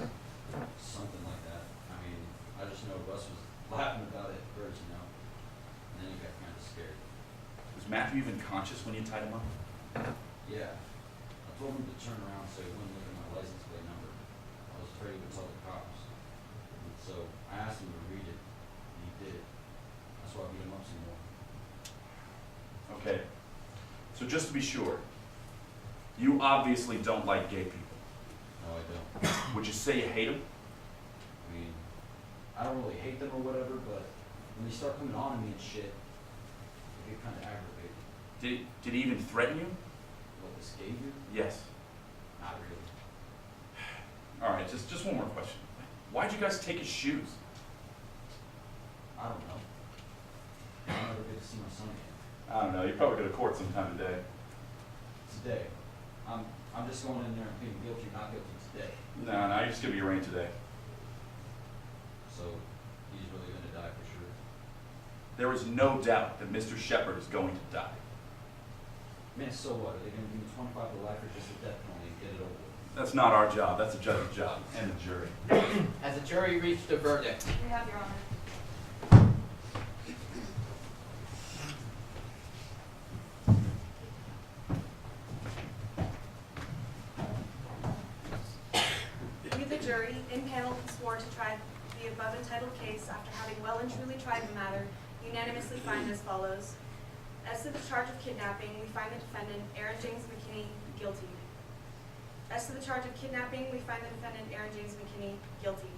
S5: Something like that. I mean, I just know Russ was laughing about it at first, you know? And then he got kind of scared.
S3: Was Matthew even conscious when you tied him up?
S5: Yeah. I told him to turn around so he wouldn't look at my license plate number. I was afraid he would tell the cops. And so I asked him to read it, and he did. That's why I beat him up some more.
S3: Okay. So just to be sure, you obviously don't like gay people.
S5: No, I don't.
S3: Would you say you hate them?
S5: I mean, I don't really hate them or whatever, but when they start coming on to me and shit, I get kind of aggravated.
S3: Did he even threaten you?
S5: What, this gave you?
S3: Yes.
S5: Not really.
S3: All right, just one more question. Why'd you guys take his shoes?
S5: I don't know. I'll never get to see my son again.
S3: I don't know. You probably go to court sometime today.
S5: Today. I'm just going in there and pleading guilty, not guilty today.
S3: No, you're just gonna be arraigned today.
S5: So he's really going to die for sure.
S3: There is no doubt that Mr. Shepard is going to die.
S5: Man, so what? Are they going to give me 25 to life or just a death penalty and get it over with?
S3: That's not our job. That's the judge's job and the jury.
S11: Has the jury reached a verdict?
S6: We have, Your Honor.
S4: We, the jury, impaneled and sworn to try the above entitled case after having well and truly tried the matter, unanimously find as follows. As to the charge of kidnapping, we find the defendant, Aaron James McKinney, guilty. As to the charge of kidnapping, we find the defendant, Aaron James McKinney, guilty.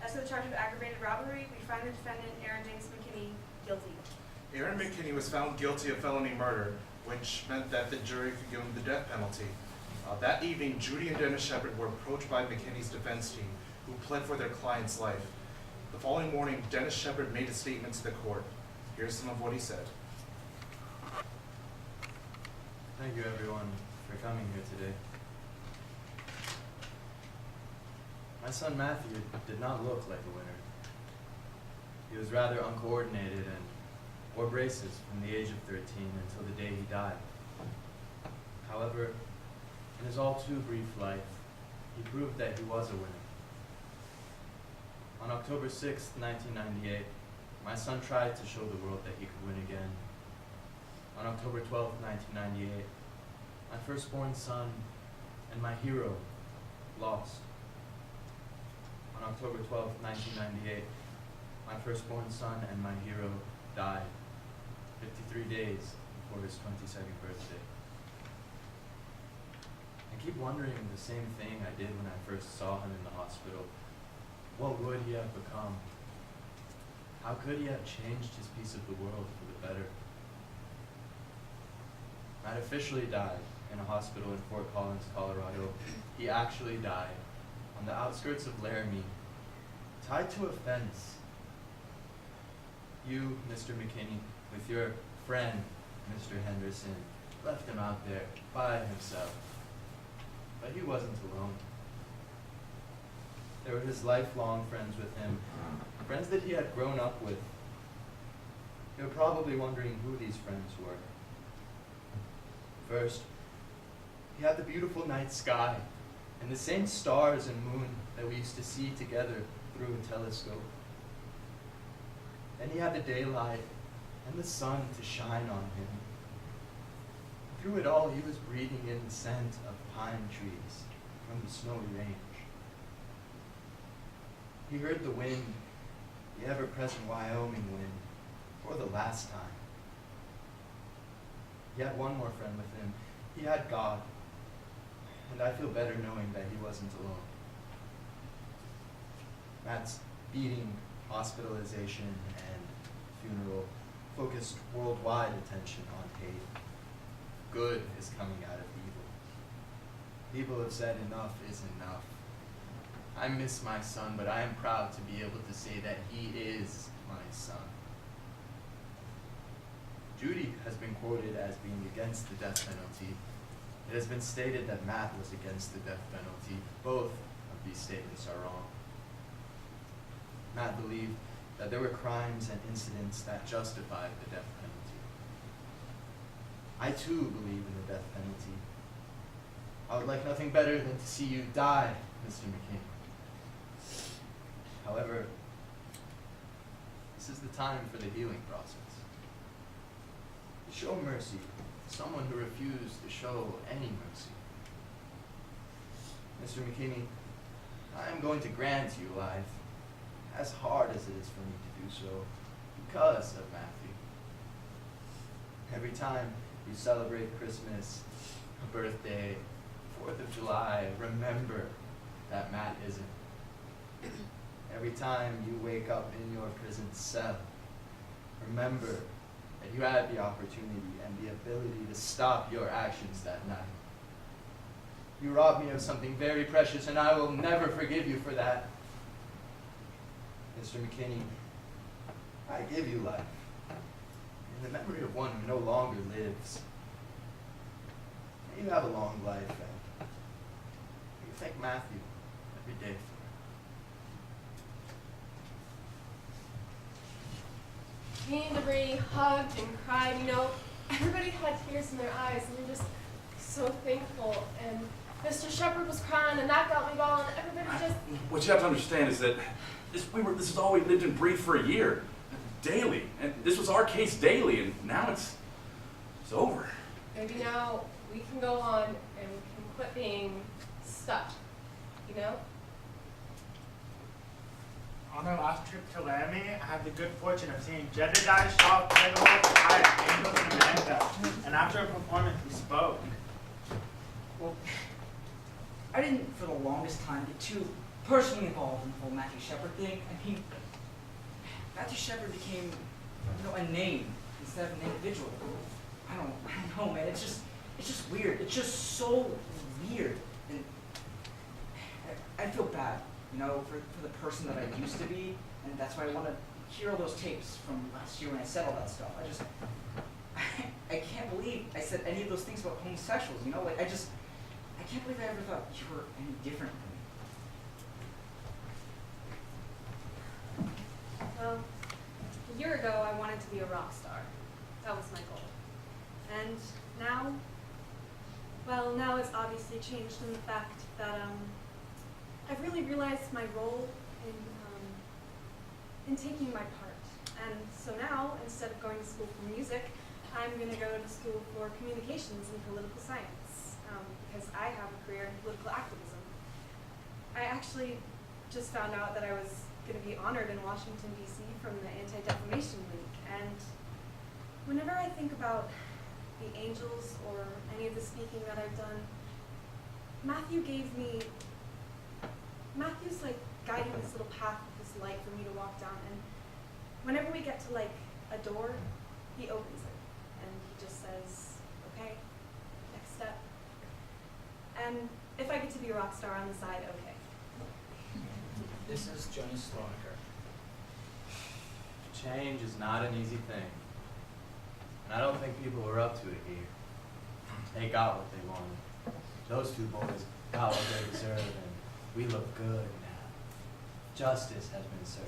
S4: As to the charge of aggravated robbery, we find the defendant, Aaron James McKinney, guilty.
S7: Aaron McKinney was found guilty of felony murder, which meant that the jury could give him the death penalty. That evening, Judy and Dennis Shepard were approached by McKinney's defense team, who pled for their client's life. The following morning, Dennis Shepard made a statement to the court. Here's some of what he said.
S2: Thank you everyone for coming here today. My son Matthew did not look like a winner. He was rather uncoordinated and wore braces from the age of 13 until the day he died. However, in his all too brief life, he proved that he was a winner. On October 6, 1998, my son tried to show the world that he could win again. On October 12, 1998, my firstborn son and my hero lost. On October 12, 1998, my firstborn son and my hero died 53 days before his 22nd birthday. I keep wondering the same thing I did when I first saw him in the hospital. What would he have become? How could he have changed his piece of the world for the better? Matt officially died in a hospital in Fort Collins, Colorado. He actually died on the outskirts of Laramie, tied to a fence. You, Mr. McKinney, with your friend, Mr. Henderson, left him out there by himself. But he wasn't alone. There were his lifelong friends with him, friends that he had grown up with. They were probably wondering who these friends were. First, he had the beautiful night sky and the same stars and moon that we used to see together through a telescope. Then he had the daylight and the sun to shine on him. Through it all, he was breathing in the scent of pine trees from the snowy range. He heard the wind, the ever-present Wyoming wind, for the last time. He had one more friend with him. He had God. And I feel better knowing that he wasn't alone. Matt's beating, hospitalization, and funeral focused worldwide attention on hate. Good is coming out of evil. People have said enough is enough. I miss my son, but I am proud to be able to say that he is my son. Judy has been quoted as being against the death penalty. It has been stated that Matt was against the death penalty. Both of these statements are wrong. Matt believed that there were crimes and incidents that justified the death penalty. I too believe in the death penalty. I would like nothing better than to see you die, Mr. McKinney. However, this is the time for the healing process. To show mercy to someone who refused to show any mercy. Mr. McKinney, I am going to grant you life, as hard as it is for me to do so, because of Matthew. Every time you celebrate Christmas, a birthday, 4th of July, remember that Matt isn't. Every time you wake up in your prison cell, remember that you had the opportunity and the ability to stop your actions that night. You robbed me of something very precious, and I will never forgive you for that. Mr. McKinney, I give you life, in the memory of one who no longer lives. May you have a long life, and you thank Matthew every day for it.
S1: Me and Debris hugged and cried, you know, everybody had tears in their eyes, and we're just so thankful. And Mr. Shepherd was crying, and that got me going, and everybody just...
S3: What you have to understand is that this is all we lived and breathed for a year, daily. And this was our case daily, and now it's over.
S1: Maybe now we can go on and we can quit being stuck, you know?
S13: On our last trip to Laramie, I had the good fortune of seeing Jedediah Shaw play the role of Quiet Angels in Amanda, and after a performance, we spoke.
S12: Well, I didn't for the longest time get too personally involved in the whole Matthew Shepherd thing. I mean, Matthew Shepherd became, a name instead of an individual. I don't know, man. It's just weird. It's just so weird, and I feel bad, for the person that I used to be, and that's why I want to hear all those tapes from last year when I said all that stuff. I can't believe I said any of those things about homosexuals. I can't believe I ever thought you were any different than me.
S4: Well, a year ago I wanted to be a rock star. That was my goal. And now, now it's obviously changed in the fact that I've really realized my role in taking my part. And so now, instead of going to school for music, I'm going to go to school for communications and political science, because I have a career in political activism. I actually just found out that I was going to be honored in Washington, D.C. from the Anti-Defamation League. And whenever I think about the Angels or any of the speaking that I've done, Matthew's guiding this little path, this light for me to walk down. And whenever we get to a door, he opens it and he just says, okay, next step. And if I get to be a rock star on the side, okay.
S10: This is Johnny Sloaker.
S2: Change is not an easy thing. And I don't think people were up to it here. They got what they wanted. Those two boys got what they deserve, and we look good now. Justice has been served.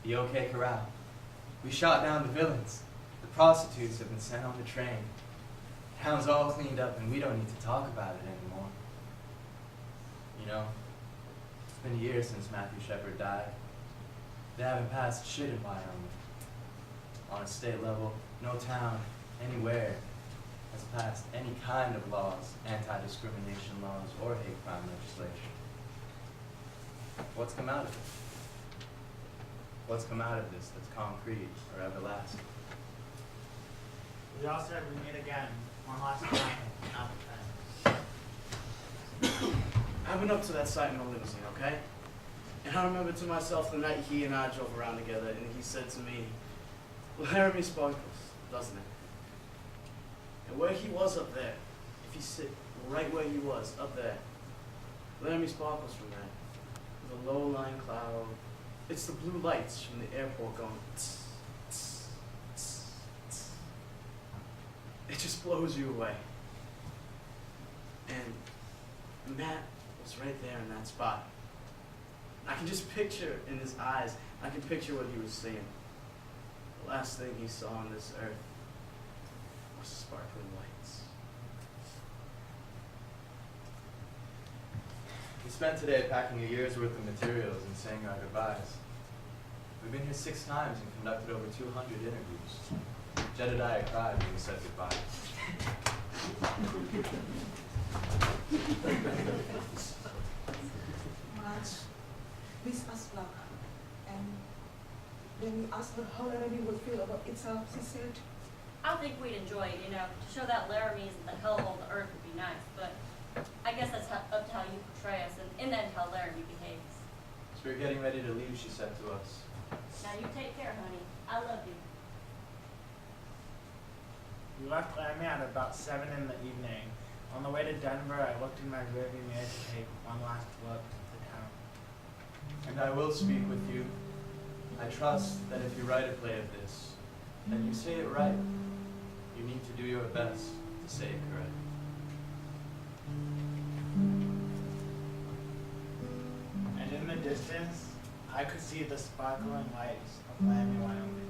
S2: The OK Corral. We shot down the villains. The prostitutes have been sent on the train. Town's all cleaned up, and we don't need to talk about it anymore. You know, it's been years since Matthew Shepard died. They haven't passed shit in Wyoming. On a state level, no town, anywhere, has passed any kind of laws, anti-discrimination laws, or hate crime legislation. What's come out of it? What's come out of this that's concrete or everlasting?
S13: We all said we'd meet again, one last time, out the
S8: I went up to that site in a limousine, okay? And I remember to myself the night he and I drove around together, and he said to me, Laramie sparkles, doesn't it? And where he was up there, if you sit right where he was, up there, Laramie sparkles from that. The low-lying cloud. It's the blue lights from the airport going tss, tss, tss, tss. It just blows you away. And Matt was right there in that spot. I can just picture in his eyes, I can picture what he was seeing. The last thing he saw on this earth was sparkling lights.
S2: We spent today packing a year's worth of materials and saying our goodbyes. We've been here 6 times and conducted over 200 interviews. Jedediah cried when we said goodbye.
S16: March, wish us luck. And when we asked her how Laramie would feel about itself, she said,
S14: I think we'd enjoy it, you know, to show that Laramie isn't the hellhole the earth would be nice, but I guess that's up to how you portray us, and in the end, how Laramie behaves.
S2: As we were getting ready to leave, she said to us,
S14: Now you take care, honey. I love you.
S13: We left Laramie at about 7 in the evening. On the way to Denver, I looked in my rearview mirror to take one last look at the town.
S2: and I will speak with you. I trust that if you write a play of this, then you say it right. You need to do your best to say it correct.
S13: And in the distance, I could see the sparkling lights of Laramie, Wyoming.